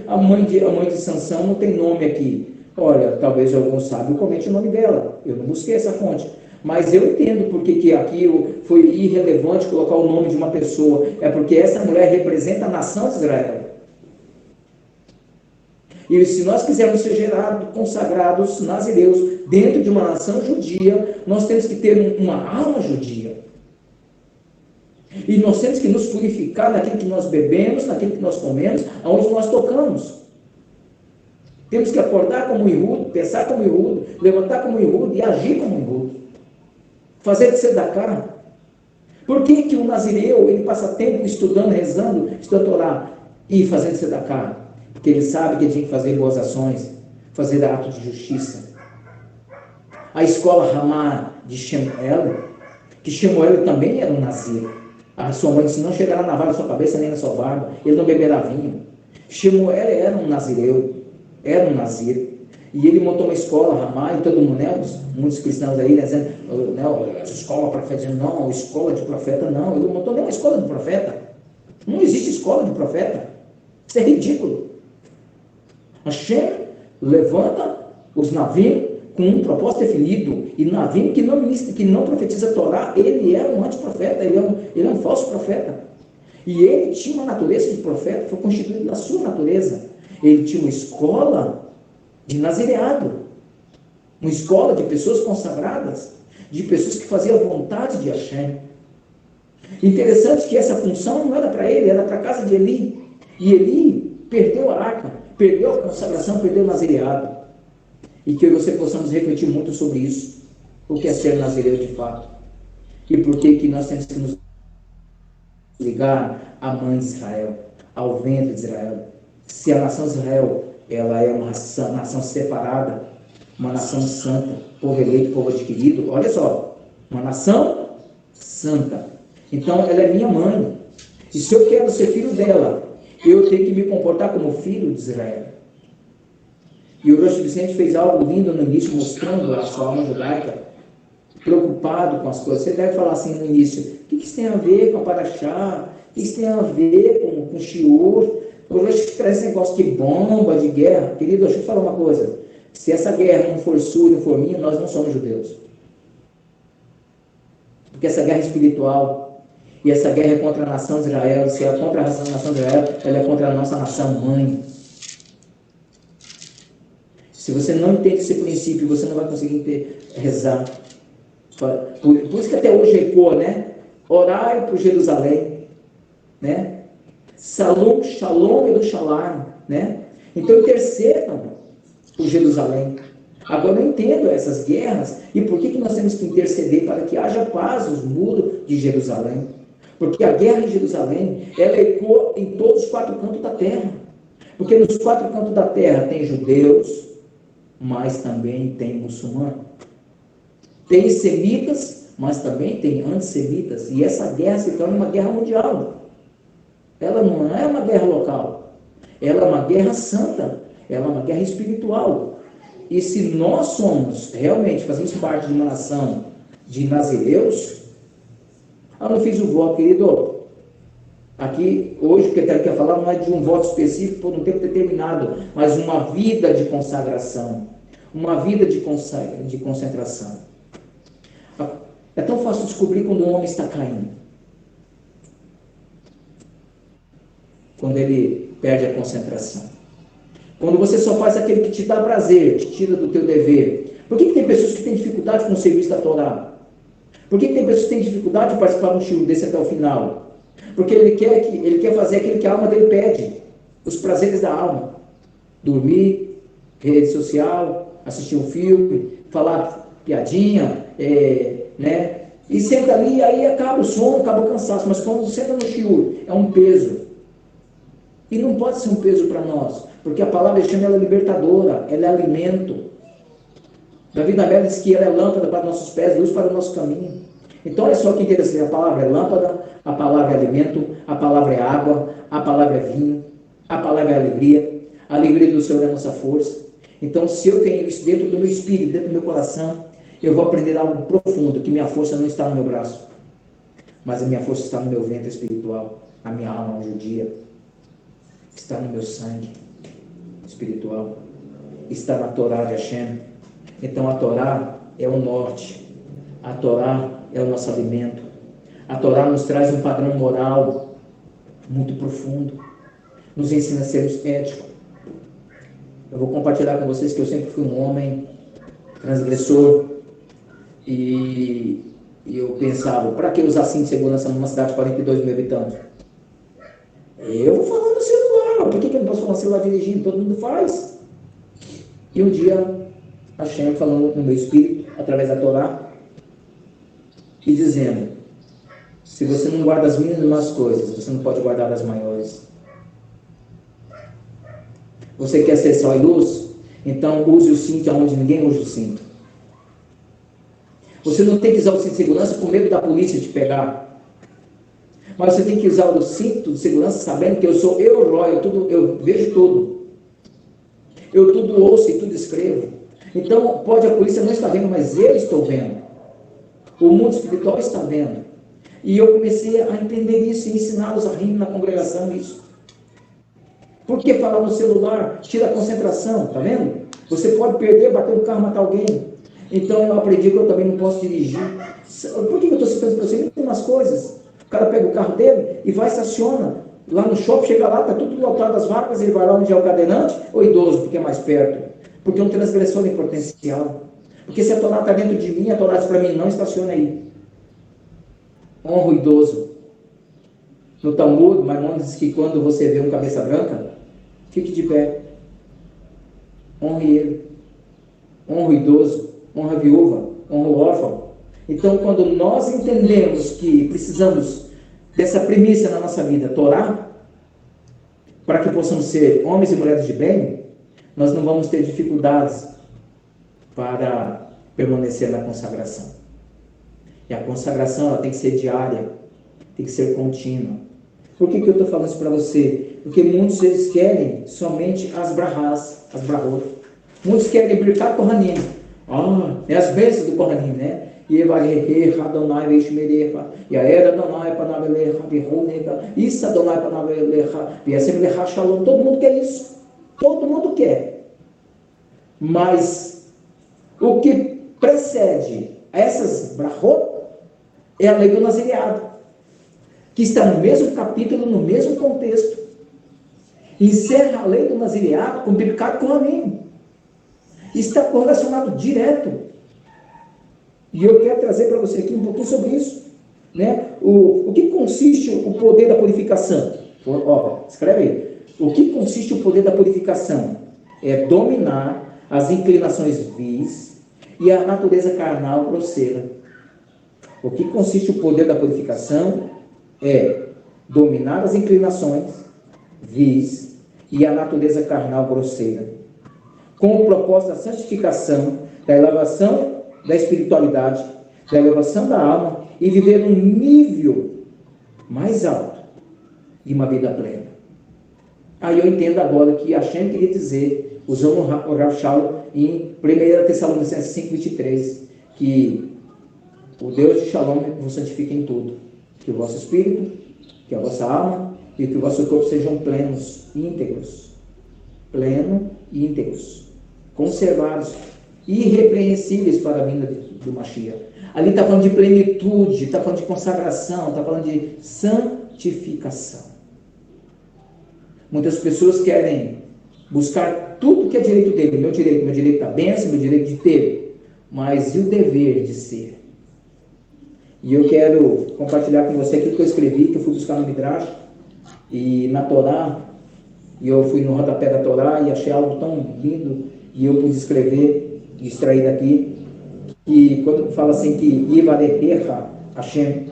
Speaker 3: a mãe de Sansão não tem nome aqui? Olha, talvez algum sábio comente o nome dela. Eu não busquei essa fonte. Mas eu entendo porque que aqui foi irrelevante colocar o nome de uma pessoa. É porque essa mulher representa a nação de Israel. E se nós quisermos ser gerados, consagrados, nazireus, dentro de uma nação judia, nós temos que ter uma alma judia. E nós temos que nos purificar naquilo que nós bebemos, naquilo que nós comemos, aonde nós tocamos. Temos que acordar como Ihudo, pensar como Ihudo, levantar como Ihudo e agir como Ihudo. Fazer de tzedakah. Por que o nazireu, ele passa tempo estudando, rezando, estudando Torá e fazendo tzedakah? Porque ele sabe que ele tem que fazer boas ações, fazer atos de justiça. A escola Ramá de Shemuel, que Shemuel também era um nazir. A sua mãe disse, não chegará na navalha na sua cabeça nem na sua barba, ele não beberá vinho. Shemuel era um nazireu, era um nazir. E ele montou uma escola, Ramá, e todo mundo, né, muitos cristãos aí, né, dizendo, não, escola profeta, dizendo, não, escola de profeta, não. Ele não montou nenhuma escola de profeta. Não existe escola de profeta. Isso é ridículo. Hashem levanta os Navim com um propósito definido, e Navim que não profetiza a Torá, ele é um antiprofeta, ele é um falso profeta. E ele tinha uma natureza de profeta, foi constituído da sua natureza. Ele tinha uma escola de nazireado, uma escola de pessoas consagradas, de pessoas que faziam a vontade de Hashem. Interessante que essa função não era para ele, era para a casa de Eli. E Eli perdeu a arca, perdeu a consagração, perdeu o nazireado. E que eu e você possamos refletir muito sobre isso. O que é ser nazireu de fato. E por que nós temos que nos ligar à mãe de Israel, ao ventre de Israel. Se a nação de Israel ela é uma nação separada, uma nação santa, povo eleito, povo adquirido, olha só, uma nação santa. Então ela é minha mãe. E se eu quero ser filho dela, eu tenho que me comportar como filho de Israel. E o Rosh Vicente fez algo lindo no início, mostrando a sua alma judaica, preocupado com as coisas. Você deve falar assim no início, o que isso tem a ver com a Paraxá? O que isso tem a ver com o Shiur? O Rosh traz esse negócio de bomba, de guerra. Querido, deixa eu falar uma coisa. Se essa guerra não for sua, não for minha, nós não somos judeus. Porque essa guerra é espiritual. E essa guerra é contra a nação de Israel. Se é contra a nação de Israel, ela é contra a nossa nação mãe. Se você não entende esse princípio, você não vai conseguir rezar. Por isso que até hoje ecoa, né? Orai por Jerusalém, né? Salom, Shalom Yerushalayim, né? Então intercedam por Jerusalém. Agora eu entendo essas guerras e por que nós temos que interceder para que haja paz de Jerusalém. Porque a guerra em Jerusalém, ela ecoa em todos os 4 cantos da terra. Porque nos 4 cantos da terra tem judeus, mas também tem muçulmanos. Tem semitas, mas também tem antissemitas. E essa guerra se torna uma guerra mundial. Ela não é uma guerra local. Ela é uma guerra santa. Ela é uma guerra espiritual. E se nós somos, realmente, fazemos parte de uma nação de nazireus, eu não fiz o voto, querido. Aqui, hoje, o que eu quero falar não é de um voto específico por um tempo determinado, mas uma vida de consagração. Uma vida de concentração. É tão fácil descobrir quando um homem está caindo. Quando ele perde a concentração. Quando você só faz aquele que te dá prazer, te tira do teu dever. Por que tem pessoas que têm dificuldade com o serviço da Torá? Por que tem pessoas que têm dificuldade de participar de um shiur desse até o final? Porque ele quer fazer aquilo que a alma dele pede. Os prazeres da alma. Dormir, rede social, assistir um filme, falar piadinha, né? E senta ali, aí acaba o sono, acaba o cansaço. Mas quando senta no shiur, é um peso. E não pode ser um peso para nós. Porque a palavra chama ela libertadora, ela é alimento. Davi na Bíblia diz que ela é lâmpada para nossos pés, luz para o nosso caminho. Então olha só que interessante, a palavra é lâmpada, a palavra é alimento, a palavra é água, a palavra é vinho, a palavra é alegria. A alegria do Senhor é a nossa força. Então se eu tenho isso dentro do meu espírito, dentro do meu coração, eu vou aprender algo profundo, que minha força não está no meu braço, mas a minha força está no meu ventre espiritual, a minha alma judia, está no meu sangue espiritual, está na Torá de Hashem. Então a Torá é o norte, a Torá é o nosso alimento, a Torá nos traz um padrão moral muito profundo, nos ensina a ser ético. Eu vou compartilhar com vocês que eu sempre fui um homem transgressor e eu pensava, para que usar cinto de segurança numa cidade de 42 mil habitantes? Eu vou falar no celular, por que eu não posso falar no celular dirigindo? Todo mundo faz. E um dia, Hashem falando no meu espírito, através da Torá, e dizendo, se você não guarda as mínimas coisas, você não pode guardar as maiores. Você quer ser sal e luz? Então use o cinto onde ninguém usa o cinto. Você não tem que usar o cinto de segurança por medo da polícia te pegar. Mas você tem que usar o cinto de segurança sabendo que eu sou Roy, eu vejo tudo. Eu tudo ouço e tudo escrevo. Então pode a polícia não estar vendo, mas eu estou vendo. O mundo espiritual está vendo. E eu comecei a entender isso e ensiná-los a rir na congregação isso. Por que falar no celular? Tira a concentração, tá vendo? Você pode perder, bater um carro, matar alguém. Então eu aprendi que eu também não posso dirigir. Por que eu estou citando para você? Tem umas coisas. O cara pega o carro dele e vai, estaciona. Lá no shopping, chega lá, está tudo lotado as vagas, ele vai lá onde é o cadeirante ou idoso, porque é mais perto. Porque é um transgressor em potencial. Porque se a Torá está dentro de mim, a Torá diz para mim, não estaciona aí. Honra o idoso. No Talmud, Maimônides diz que quando você vê um cabeça branca, fique de pé. Honre ele. Honra o idoso. Honra a viúva. Honra o órfão. Então, quando nós entendemos que precisamos dessa premissa na nossa vida, Torá, para que possamos ser homens e mulheres de bem, nós não vamos ter dificuldades para permanecer na consagração. E a consagração ela tem que ser diária, tem que ser contínua. Por que eu estou falando isso para você? Porque muitos eles querem somente as brahás, as brahot. Muitos querem brincar com Kohanim. É as bênçãos do Kohanim, né? E Adonai Veishmerecha, e a era Adonai Panavelecha, Vihonega, isso Adonai Panavelecha, e assim Lecha Shalom. Todo mundo quer isso. Todo mundo quer. Mas o que precede essas brahot é a lei do nazireado, que está no mesmo capítulo, no mesmo contexto. Encerra a lei do nazireado com Birkat Kohanim. Está correlacionado direto. E eu quero trazer para você aqui um pouquinho sobre isso. Né? O que consiste o poder da purificação? Escreve aí. O que consiste o poder da purificação? É dominar as inclinações vis e a natureza carnal grosseira. O que consiste o poder da purificação é dominar as inclinações vis e a natureza carnal grosseira, com o propósito da santificação, da elevação da espiritualidade, da elevação da alma e viver um nível mais alto de uma vida plena. Aí eu entendo agora que Hashem queria dizer, usando o Rav Shalom em 1 Tessalonicenses 5:23, que o Deus de Shalom vos santifique em tudo, que o vosso espírito, que a vossa alma e que o vosso corpo sejam plenos, íntegros, conservados, irrepreensíveis para a vinda do Mashiach. Ali está falando de plenitude, está falando de consagração, está falando de santificação. Muitas pessoas querem buscar tudo que é direito dele, meu direito da bênção, meu direito de ter, mas e o dever de ser? E eu quero compartilhar com você aquilo que eu escrevi, que eu fui buscar no Midrash, e na Torá, e eu fui no rodapé da Torá e achei algo tão lindo, e eu pude escrever, e extrair daqui, que quando fala assim que Yevarehecha Hashem,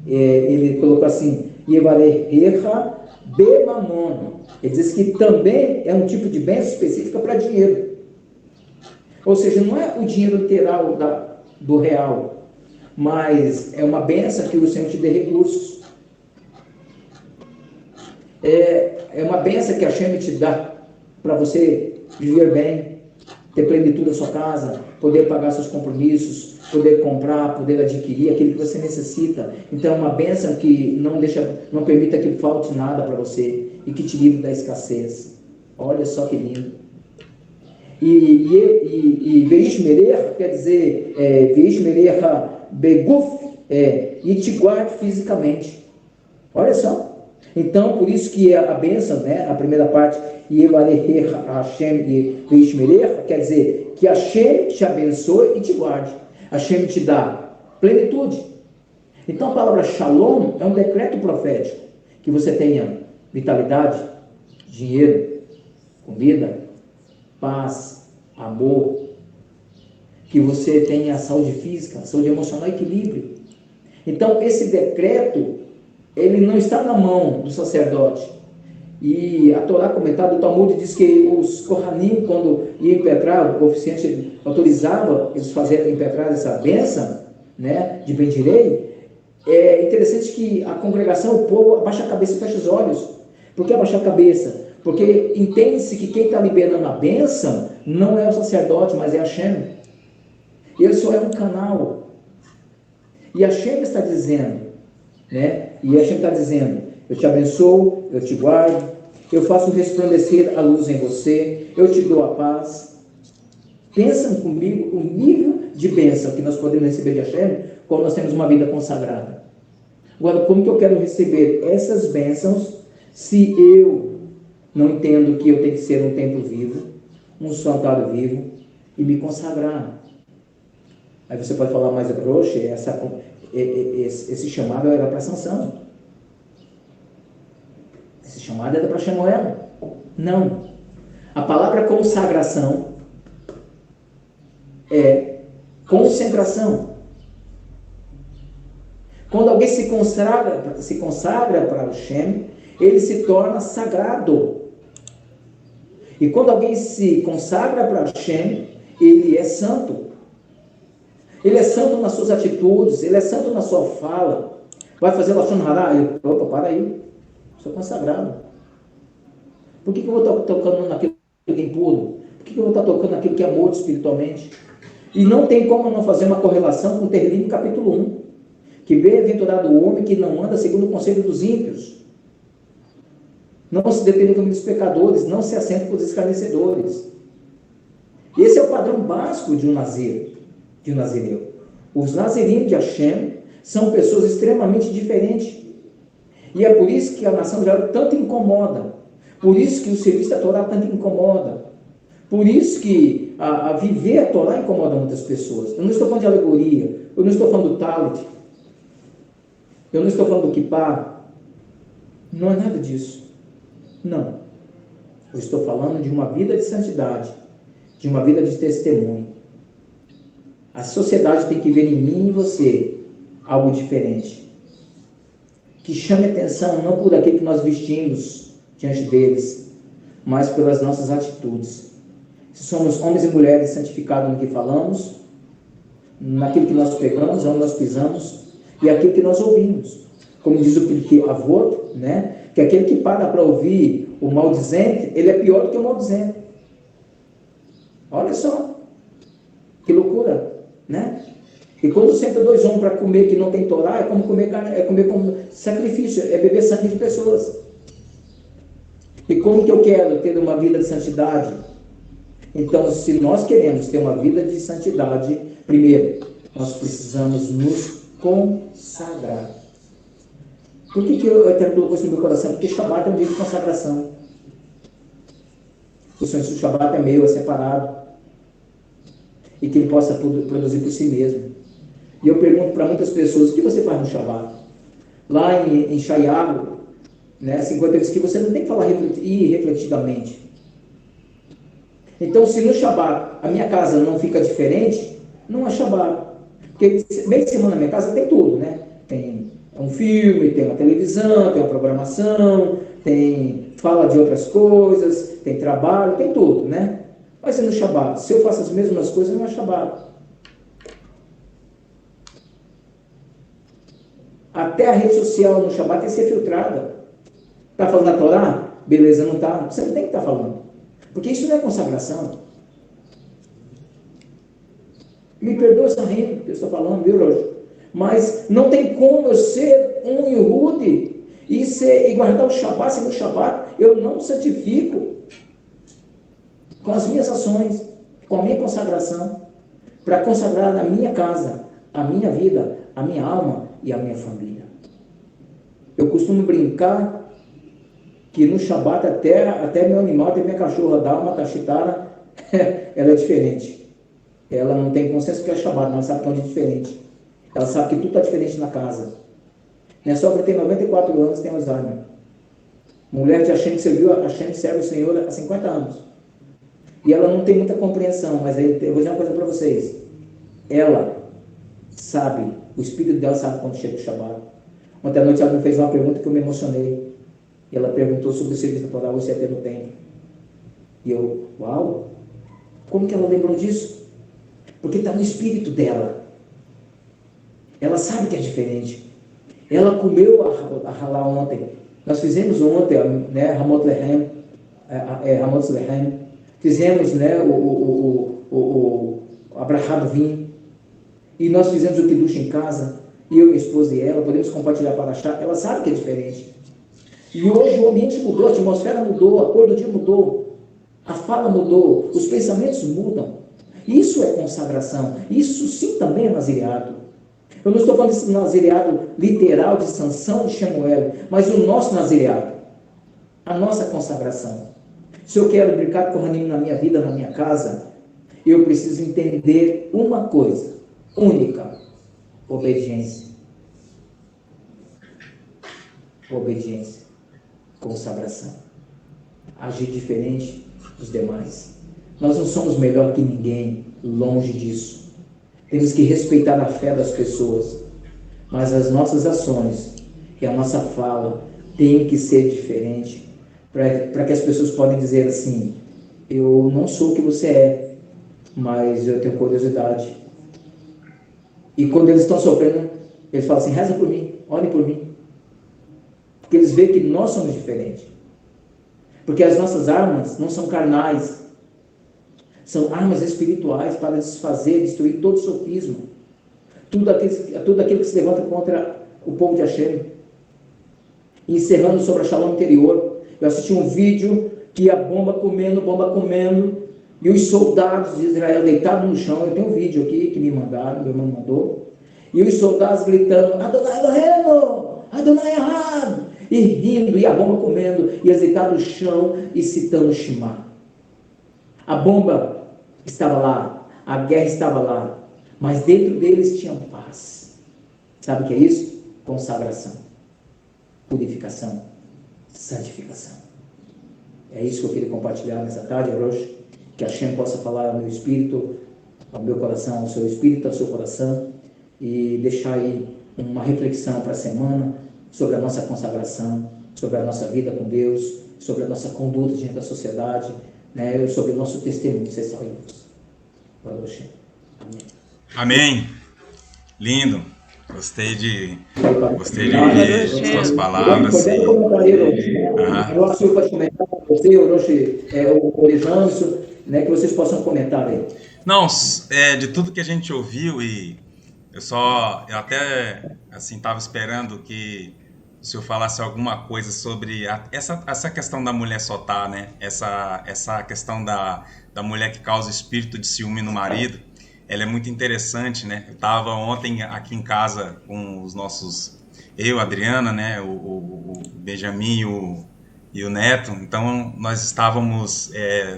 Speaker 3: ele colocou assim, Yevarehecha Bemamon. Ele diz que também é um tipo de bênção específica para dinheiro. Ou seja, não é o dinheiro literal do real, mas é uma bênção que o Senhor te dê recursos. É uma bênção que a Hashem te dá para você viver bem, ter plenitude na sua casa, poder pagar seus compromissos, poder comprar, poder adquirir aquilo que você necessita. Então é uma bênção que não permita que falte nada para você e que te livre da escassez. Olha só que lindo. E Veish Merecha quer dizer Veish Merecha Beguf, e te guarde fisicamente. Olha só. Então, por isso que a bênção, né, a primeira parte, Yevarehecha Hashem e Veish Merecha, quer dizer que Hashem te abençoe e te guarde. Hashem te dá plenitude. Então a palavra Shalom é um decreto profético, que você tenha vitalidade, dinheiro, comida, paz, amor, que você tenha saúde física, saúde emocional e equilíbrio. Então esse decreto, ele não está na mão do sacerdote. E a Torá comentada do Talmud diz que os Kohanim, quando iam impetrar, o oficiante autorizava eles fazerem impetrar essa bênção, né, de bendirei. É interessante que a congregação, o povo, abaixa a cabeça e fecha os olhos. Por que abaixar a cabeça? Porque entende-se que quem está liberando a bênção não é o sacerdote, mas é Hashem. Ele só é um canal. E Hashem está dizendo, né? E Hashem está dizendo, eu te abençoo, eu te guardo, eu faço resplandecer a luz em você, eu te dou a paz. Pensam comigo o nível de bênção que nós podemos receber de Hashem quando nós temos uma vida consagrada. Agora, como que eu quero receber essas bênçãos se eu não entendo que eu tenho que ser um templo vivo, um santuário vivo e me consagrar? Aí você pode falar, mas Roche, esse chamado era para Sansão. Esse chamado era para Shemuel. Não. A palavra consagração é concentração. Quando alguém se consagra para Hashem, ele se torna sagrado. E quando alguém se consagra para Hashem, ele é santo. Ele é santo nas suas atitudes, ele é santo na sua fala. Vai fazer Lashon Hará? Opa, para aí. Sou consagrado. Por que eu vou estar tocando naquilo que é impuro? Por que eu vou estar tocando naquilo que é morto espiritualmente? E não tem como não fazer uma correlação com o Tehillim capítulo 1. Que bem-aventurado o homem que não anda segundo o conselho dos ímpios. Não se detém no caminho dos pecadores, não se assenta com os escarnecedores. Esse é o padrão básico de um nazir. De um nazireu. Os nazirinhos de Hashem são pessoas extremamente diferentes. E é por isso que a nação de Israel tanto incomoda. Por isso que o serviço da Torá tanto incomoda. Por isso que a viver a Torá incomoda muitas pessoas. Eu não estou falando de alegoria. Eu não estou falando do Talit. Eu não estou falando do Kippah. Não é nada disso. Não. Eu estou falando de uma vida de santidade. De uma vida de testemunho. A sociedade tem que ver em mim e você algo diferente, que chame atenção não por aquilo que nós vestimos diante deles, mas pelas nossas atitudes. Se somos homens e mulheres santificados no que falamos, naquilo que nós pegamos, onde nós pisamos, e aquilo que nós ouvimos. Como diz o Pirkei Avot, né? Que aquele que para ouvir o maldizente, ele é pior do que o maldizente. Olha só, que loucura, né? E quando senta dois homens para comer que não tem Torá, é como comer carne, é comer como sacrifício, é beber sangue de pessoas. E como que eu quero ter uma vida de santidade? Então, se nós queremos ter uma vida de santidade, primeiro, nós precisamos nos consagrar. Por que eu até colocou isso no meu coração? Porque Shabat é um dia de consagração. O Senhor do Shabat é meu, é separado. E que ele possa produzir por si mesmo. E eu pergunto para muitas pessoas, o que você faz no Shabat? Lá em Shayahu, né, 50 vezes que você não tem que falar irrefletidamente. Então, se no Shabat a minha casa não fica diferente, não é Shabat. Porque meio de semana na minha casa tem tudo, né? Tem um filme, tem uma televisão, tem uma programação, fala de outras coisas, tem trabalho, tem tudo, né? Mas no Shabat, se eu faço as mesmas coisas, não é Shabat. Até a rede social no Shabat tem que ser filtrada. Está falando a Torá? Beleza, não está. Você não tem que estar falando. Porque isso não é consagração. Me perdoa essa rima que eu estou falando, viu, Roger? Mas não tem como eu ser um Yehudi e guardar o Shabat, segundo o Shabat, eu não santifico com as minhas ações, com a minha consagração, para consagrar a minha casa, a minha vida, a minha alma e a minha família. Eu costumo brincar que no Shabat até meu animal, até minha cachorra dá uma tachitara, ela é diferente. Ela não tem consciência que é Shabat, mas sabe que é onde é diferente. Ela sabe que tudo está diferente na casa. Minha sogra tem 94 anos, tem Alzheimer. Mulher de Hashem que serviu a Hashem, serve o Senhor há 50 anos. E ela não tem muita compreensão, mas eu vou dizer uma coisa para vocês. Ela sabe, o espírito dela sabe quando chega o Shabat. Ontem à noite ela me fez uma pergunta que eu me emocionei. E ela perguntou sobre o serviço da Torá, você ia ter no templo. E eu, uau, como que ela lembrou disso? Porque está no espírito dela. Ela sabe que é diferente. Ela comeu a halá ontem. Nós fizemos ontem, né, Hamot Lehem, fizemos, né, o Abrahá do vinho. E nós fizemos o Kiddush em casa. E eu, minha esposa e ela, podemos compartilhar para achar. Ela sabe que é diferente. E hoje o ambiente mudou, a atmosfera mudou, a cor do dia mudou, a fala mudou, os pensamentos mudam. Isso é consagração. Isso sim também é nazireado. Eu não estou falando desse nazireado literal de Sansão de Shemuel, mas o nosso nazireado, a nossa consagração. Se eu quero brincar com o Hanim na minha vida, na minha casa, eu preciso entender uma coisa única: obediência. Obediência. Consagração. Agir diferente dos demais. Nós não somos melhor que ninguém, longe disso. Temos que respeitar a fé das pessoas, mas as nossas ações e a nossa fala tem que ser diferente, para que as pessoas possam dizer assim: eu não sou o que você é, mas eu tenho curiosidade. E quando eles estão sofrendo, eles falam assim: reza por mim, ore por mim. Porque eles veem que nós somos diferentes. Porque as nossas armas não são carnais. São armas espirituais para desfazer, destruir todo sofisma. Tudo aquilo que se levanta contra o povo de Hashem. E encerrando sobre a Shalom interior. Eu assisti um vídeo que a bomba comendo. E os soldados de Israel deitados no chão. Eu tenho um vídeo aqui que me mandaram, meu irmão mandou. E os soldados gritando: Adonai Elohenu! Adonai Ahad! E rindo, e a bomba comendo, e eles deitados no chão e citando o Shema. A bomba estava lá, a guerra estava lá, mas dentro deles tinha paz. Sabe o que é isso? Consagração, purificação, santificação. É isso que eu queria compartilhar nessa tarde, Rosh, que a Hashem possa falar ao meu espírito, ao meu coração, ao seu espírito, ao seu coração, e deixar aí uma reflexão para a semana sobre a nossa consagração, sobre a nossa vida com Deus, sobre a nossa conduta diante da sociedade, né, sobre o nosso testemunho. Vocês são irmãos. Amém.
Speaker 1: Amém. Lindo. Gostei de ouvir suas palavras.
Speaker 3: O senhor pode comentar, você, o Orijanso, né, que vocês possam comentar aí.
Speaker 1: Não, de tudo que a gente ouviu, e eu até assim estava esperando que o senhor falasse alguma coisa sobre essa questão da mulher soltar, né? Essa questão da mulher que causa espírito de ciúme no marido. Ela é muito interessante, né? Eu estava ontem aqui em casa com os nossos... Eu, a Adriana, né? O Benjamin e o Neto. Então, nós estávamos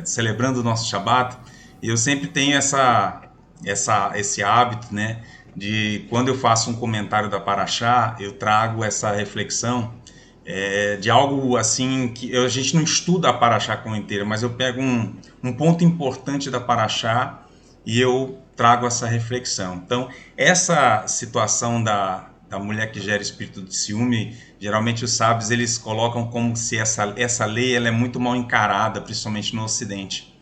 Speaker 1: celebrando o nosso Shabat. E eu sempre tenho esse hábito, né? De quando eu faço um comentário da Parashá, eu trago essa reflexão de algo assim que a gente não estuda a Parashá como inteira, mas eu pego um ponto importante da Parashá e eu trago essa reflexão. Então, essa situação da mulher que gera espírito de ciúme, geralmente os sábios eles colocam como se essa lei ela é muito mal encarada, principalmente no Ocidente,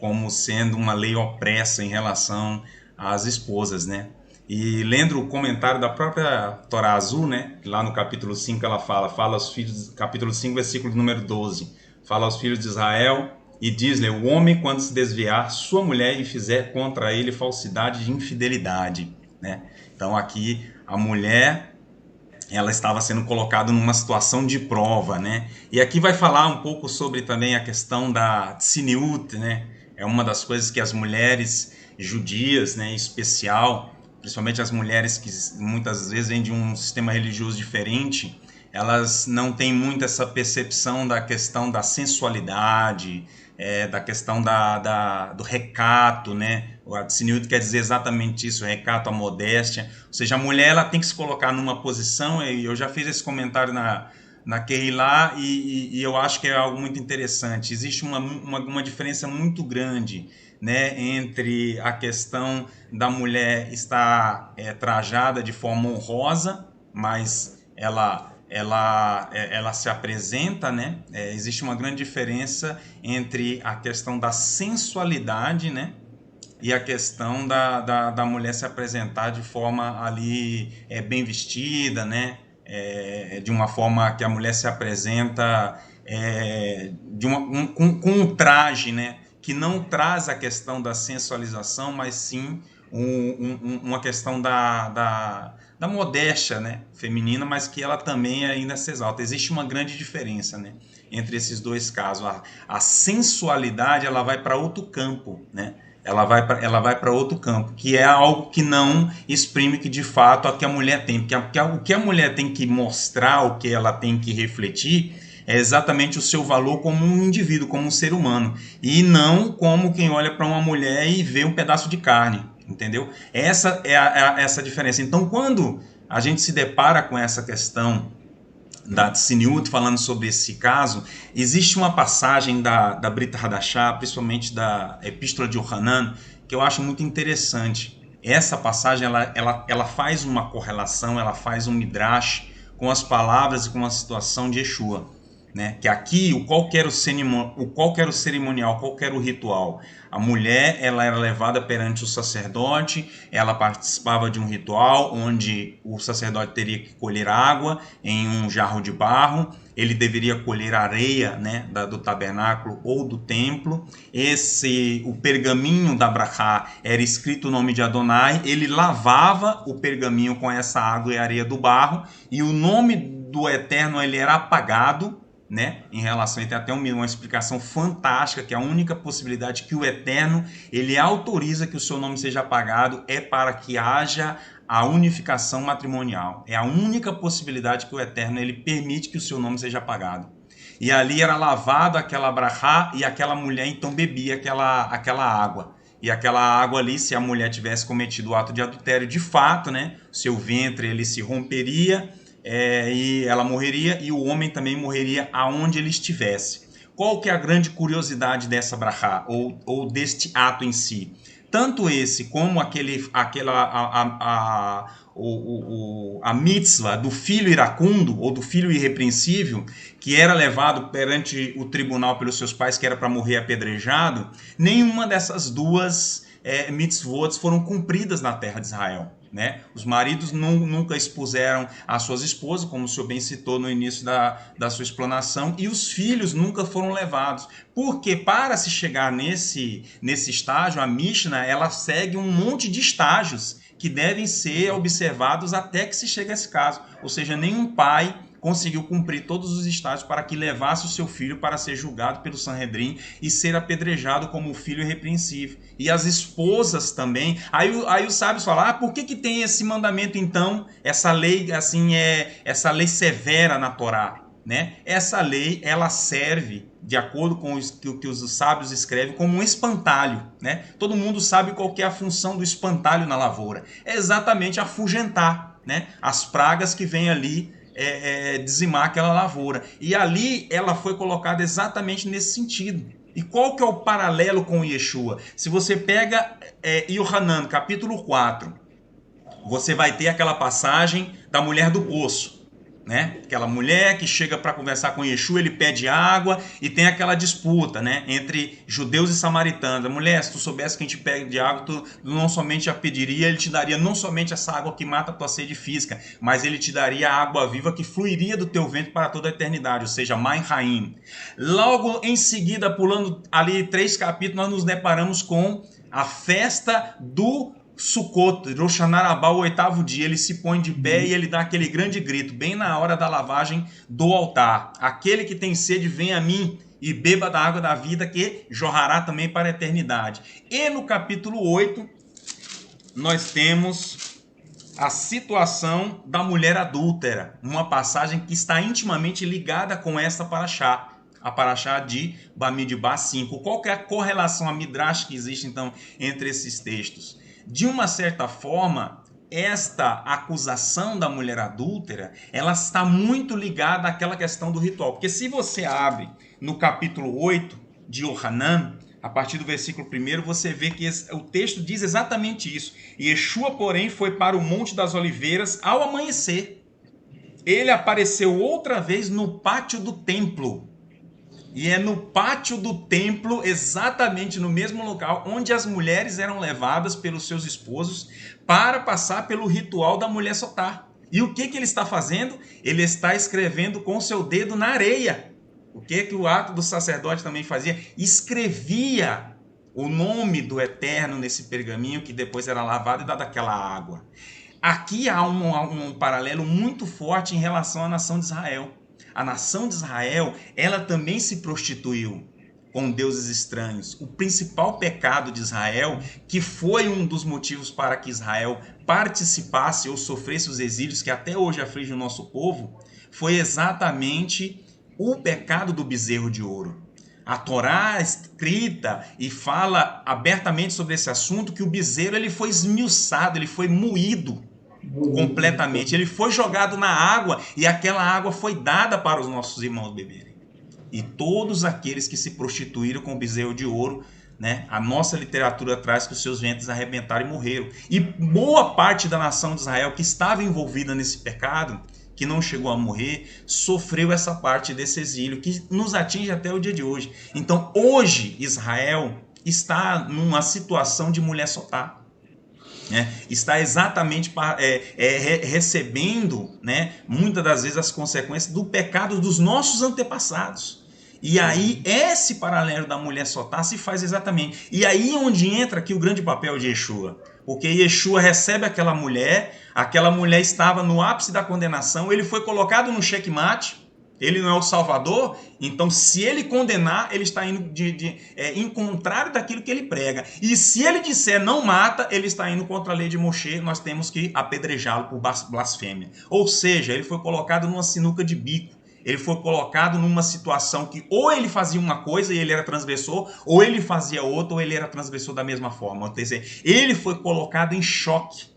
Speaker 1: como sendo uma lei opressa em relação às esposas, né? E lendo o comentário da própria Torá Azul, né? Lá no capítulo 5 ela fala aos filhos, capítulo 5, versículo número 12, fala aos filhos de Israel e diz-lhe: o homem, quando se desviar sua mulher e fizer contra ele falsidade de infidelidade, né? Então aqui a mulher, ela estava sendo colocada numa situação de prova, né? E aqui vai falar um pouco sobre também a questão da tsiniut, né? É uma das coisas que as mulheres judias, né, em especial, principalmente as mulheres que muitas vezes vêm de um sistema religioso diferente, elas não têm muito essa percepção da questão da sensualidade, da questão do recato, né? O tsiniut quer dizer exatamente isso, o recato, a modéstia. Ou seja, a mulher ela tem que se colocar numa posição, e eu já fiz esse comentário na Kehilá, e eu acho que é algo muito interessante. Existe uma diferença muito grande, né, entre a questão da mulher estar trajada de forma honrosa, mas ela se apresenta, né? Existe uma grande diferença entre a questão da sensualidade, né, e a questão da mulher se apresentar de forma ali bem vestida, né? De uma forma que a mulher se apresenta com um traje, né? Que não traz a questão da sensualização, mas sim uma questão da modéstia, né, feminina, mas que ela também ainda se exalta. Existe uma grande diferença, né, entre esses dois casos. A sensualidade ela vai para outro campo, né? Ela vai para outro campo, que é algo que não exprime que de fato a que a mulher tem. Porque o que a mulher tem que mostrar, o que ela tem que refletir, é exatamente o seu valor como um indivíduo, como um ser humano. E não como quem olha para uma mulher e vê um pedaço de carne, entendeu? Essa é essa diferença. Então, quando a gente se depara com essa questão da tsiniut, falando sobre esse caso, existe uma passagem da Brit Hadashah, principalmente da Epístola de Yohanan, que eu acho muito interessante. Essa passagem ela faz uma correlação, ela faz um midrash com as palavras e com a situação de Yeshua, né? Que aqui, qual que era o cerimonial, qual que era o ritual? A mulher ela era levada perante o sacerdote, ela participava de um ritual onde o sacerdote teria que colher água em um jarro de barro, ele deveria colher areia, né, do tabernáculo ou do templo. O pergaminho da brachá era escrito o nome de Adonai, ele lavava o pergaminho com essa água e areia do barro, e o nome do Eterno ele era apagado, né, em relação, tem até uma explicação fantástica, que a única possibilidade que o Eterno ele autoriza que o seu nome seja apagado é para que haja a unificação matrimonial. É a única possibilidade que o Eterno ele permite que o seu nome seja apagado. E ali era lavado aquela brachá, e aquela mulher então bebia aquela água. E aquela água ali, se a mulher tivesse cometido o ato de adultério, de fato, né, seu ventre ele se romperia, e ela morreria, e o homem também morreria aonde ele estivesse. Qual que é a grande curiosidade dessa brachá, ou deste ato em si? Tanto esse como a mitzvah do filho iracundo ou do filho irrepreensível, que era levado perante o tribunal pelos seus pais, que era para morrer apedrejado, nenhuma dessas duas mitzvot foram cumpridas na terra de Israel. Né? Os maridos nunca expuseram as suas esposas, como o senhor bem citou no início da sua explanação, e os filhos nunca foram levados. Porque para se chegar nesse estágio, a Mishnah ela segue um monte de estágios que devem ser observados até que se chegue a esse caso. Ou seja, nenhum pai conseguiu cumprir todos os estágios para que levasse o seu filho para ser julgado pelo Sanhedrin e ser apedrejado como filho irrepreensível. E as esposas também. Aí os sábios falam, por que tem esse mandamento então, essa lei assim essa lei severa na Torá? Né? Essa lei ela serve, de acordo com o que os sábios escrevem, como um espantalho. Né? Todo mundo sabe qual que é a função do espantalho na lavoura. É exatamente afugentar, né? As pragas que vêm ali dizimar aquela lavoura. E ali ela foi colocada exatamente nesse sentido. E qual que é o paralelo com Yeshua? Se você pega Yohanan, capítulo 4, você vai ter aquela passagem da mulher do poço. Né? Aquela mulher que chega para conversar com Yeshua, ele pede água e tem aquela disputa, né? Entre judeus e samaritanos. A mulher, se tu soubesse que a gente pede água, tu não somente a pediria, ele te daria não somente essa água que mata a tua sede física, mas ele te daria a água viva que fluiria do teu ventre para toda a eternidade, ou seja, Maim Haim. Logo em seguida, pulando ali 3 capítulos, nós nos deparamos com a festa do Sukkot, Rosh Hashanah, o 8º dia, ele se põe de pé e ele dá aquele grande grito, bem na hora da lavagem do altar. Aquele que tem sede, vem a mim e beba da água da vida, que jorrará também para a eternidade. E no capítulo 8, nós temos a situação da mulher adúltera, uma passagem que está intimamente ligada com esta paraxá, a paraxá de Bamidbar 5. Qual que é a correlação, a midrash que existe então entre esses textos? De uma certa forma, esta acusação da mulher adúltera, ela está muito ligada àquela questão do ritual. Porque se você abre no capítulo 8 de Yohanan, a partir do versículo 1, você vê que o texto diz exatamente isso. Yeshua, porém, foi para o Monte das Oliveiras ao amanhecer. Ele apareceu outra vez no pátio do templo. E é no pátio do templo, exatamente no mesmo local, onde as mulheres eram levadas pelos seus esposos para passar pelo ritual da mulher soltar. E o que ele está fazendo? Ele está escrevendo com seu dedo na areia. O que o ato do sacerdote também fazia? Escrevia o nome do Eterno nesse pergaminho que depois era lavado e dado aquela água. Aqui há um paralelo muito forte em relação à nação de Israel. A nação de Israel, ela também se prostituiu com deuses estranhos. O principal pecado de Israel, que foi um dos motivos para que Israel participasse ou sofresse os exílios que até hoje afligem o nosso povo, foi exatamente o pecado do bezerro de ouro. A Torá escrita e fala abertamente sobre esse assunto que o bezerro ele foi esmiuçado, ele foi moído completamente. Ele foi jogado na água e aquela água foi dada para os nossos irmãos beberem. E todos aqueles que se prostituíram com o bezerro de ouro, né, a nossa literatura traz que os seus ventres arrebentaram e morreram. E boa parte da nação de Israel que estava envolvida nesse pecado, que não chegou a morrer, sofreu essa parte desse exílio que nos atinge até o dia de hoje. Então hoje Israel está numa situação de mulher soltar. Está exatamente recebendo, né, muitas das vezes as consequências do pecado dos nossos antepassados. E aí esse paralelo da mulher soltar se faz exatamente. E aí onde entra aqui o grande papel de Yeshua. Porque Yeshua recebe aquela mulher estava no ápice da condenação, ele foi colocado no xeque-mate. Ele não é o Salvador, então se ele condenar, ele está indo em contrário daquilo que ele prega. E se ele disser não mata, ele está indo contra a lei de Moshe, nós temos que apedrejá-lo por blasfêmia. Ou seja, ele foi colocado numa sinuca de bico. Ele foi colocado numa situação que ou ele fazia uma coisa e ele era transgressor, ou ele fazia outra, ou ele era transgressor da mesma forma. Quer dizer, ele foi colocado em choque.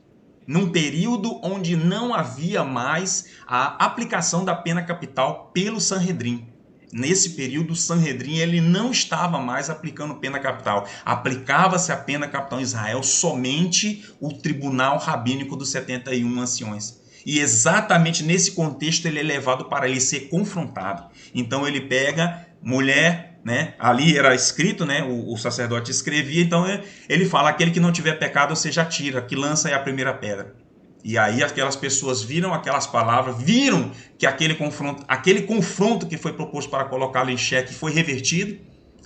Speaker 1: Num período onde não havia mais a aplicação da pena capital pelo Sanhedrin. nesse período, o Sanhedrin ele não estava mais aplicando pena capital. Aplicava-se a pena capital em Israel somente o tribunal rabínico dos 71 anciões. E exatamente nesse contexto ele é levado para ele ser confrontado. Então ele pega mulher, né? Ali era escrito, né? O sacerdote escrevia, então ele fala: aquele que não tiver pecado, seja atira, que lança aí a primeira pedra. E aí aquelas pessoas viram aquelas palavras, viram que aquele confronto que foi proposto para colocá-lo em xeque foi revertido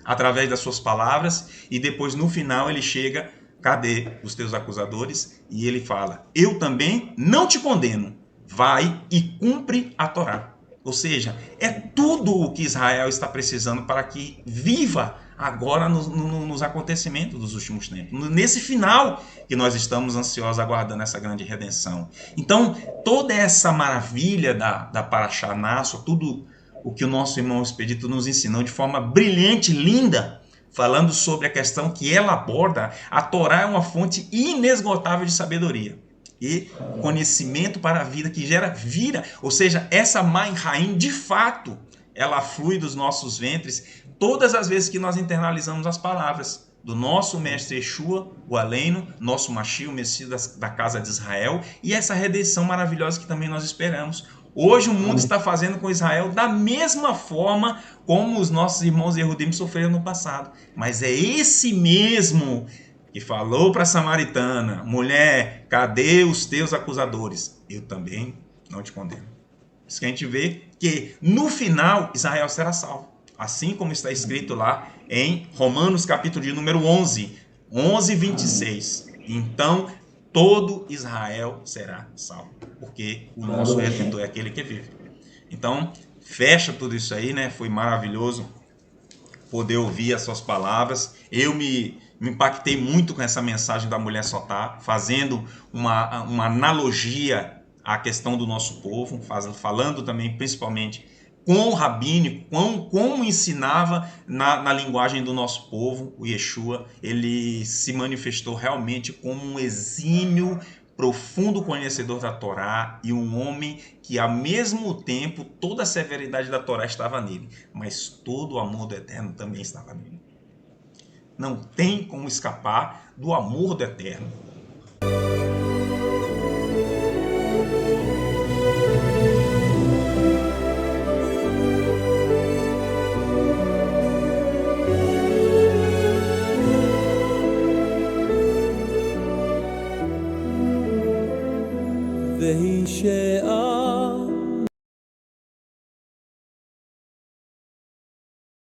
Speaker 1: através das suas palavras, e depois no final ele chega: cadê os teus acusadores? E ele fala: eu também não te condeno, vai e cumpre a Torá. Ou seja, é tudo o que Israel está precisando para que viva agora nos acontecimentos dos últimos tempos. Nesse final que nós estamos ansiosos aguardando essa grande redenção. Então, toda essa maravilha da Parashá Nasso, tudo o que o nosso irmão Expedito nos ensinou de forma brilhante, linda, falando sobre a questão que ela aborda, a Torá é uma fonte inesgotável de sabedoria e conhecimento para a vida, que gera vida. Ou seja, essa Mãe Raim, de fato, ela flui dos nossos ventres todas as vezes que nós internalizamos as palavras do nosso mestre Yeshua, o Aleino, nosso Mashiach, o Messias da casa de Israel, e essa redenção maravilhosa que também nós esperamos. Hoje o mundo está fazendo com Israel da mesma forma como os nossos irmãos Yehudim sofreram no passado. Mas é esse mesmo que falou para a samaritana: mulher, cadê os teus acusadores? Eu também não te condeno. Isso que a gente vê que no final Israel será salvo. Assim como está escrito lá em Romanos capítulo de número 11, 26. Então todo Israel será salvo, porque o nosso Redentor é aquele que vive. Então fecha tudo isso aí, né? Foi maravilhoso poder ouvir as suas palavras. Eu me impactei muito com essa mensagem da mulher Sotá, fazendo uma analogia à questão do nosso povo, falando também principalmente com o rabínico, como ensinava na linguagem do nosso povo. O Yeshua, ele se manifestou realmente como um exímio, profundo conhecedor da Torá, e um homem que, ao mesmo tempo, toda a severidade da Torá estava nele, mas todo o amor do Eterno também estava nele. Não tem como escapar do amor do Eterno.
Speaker 4: והיא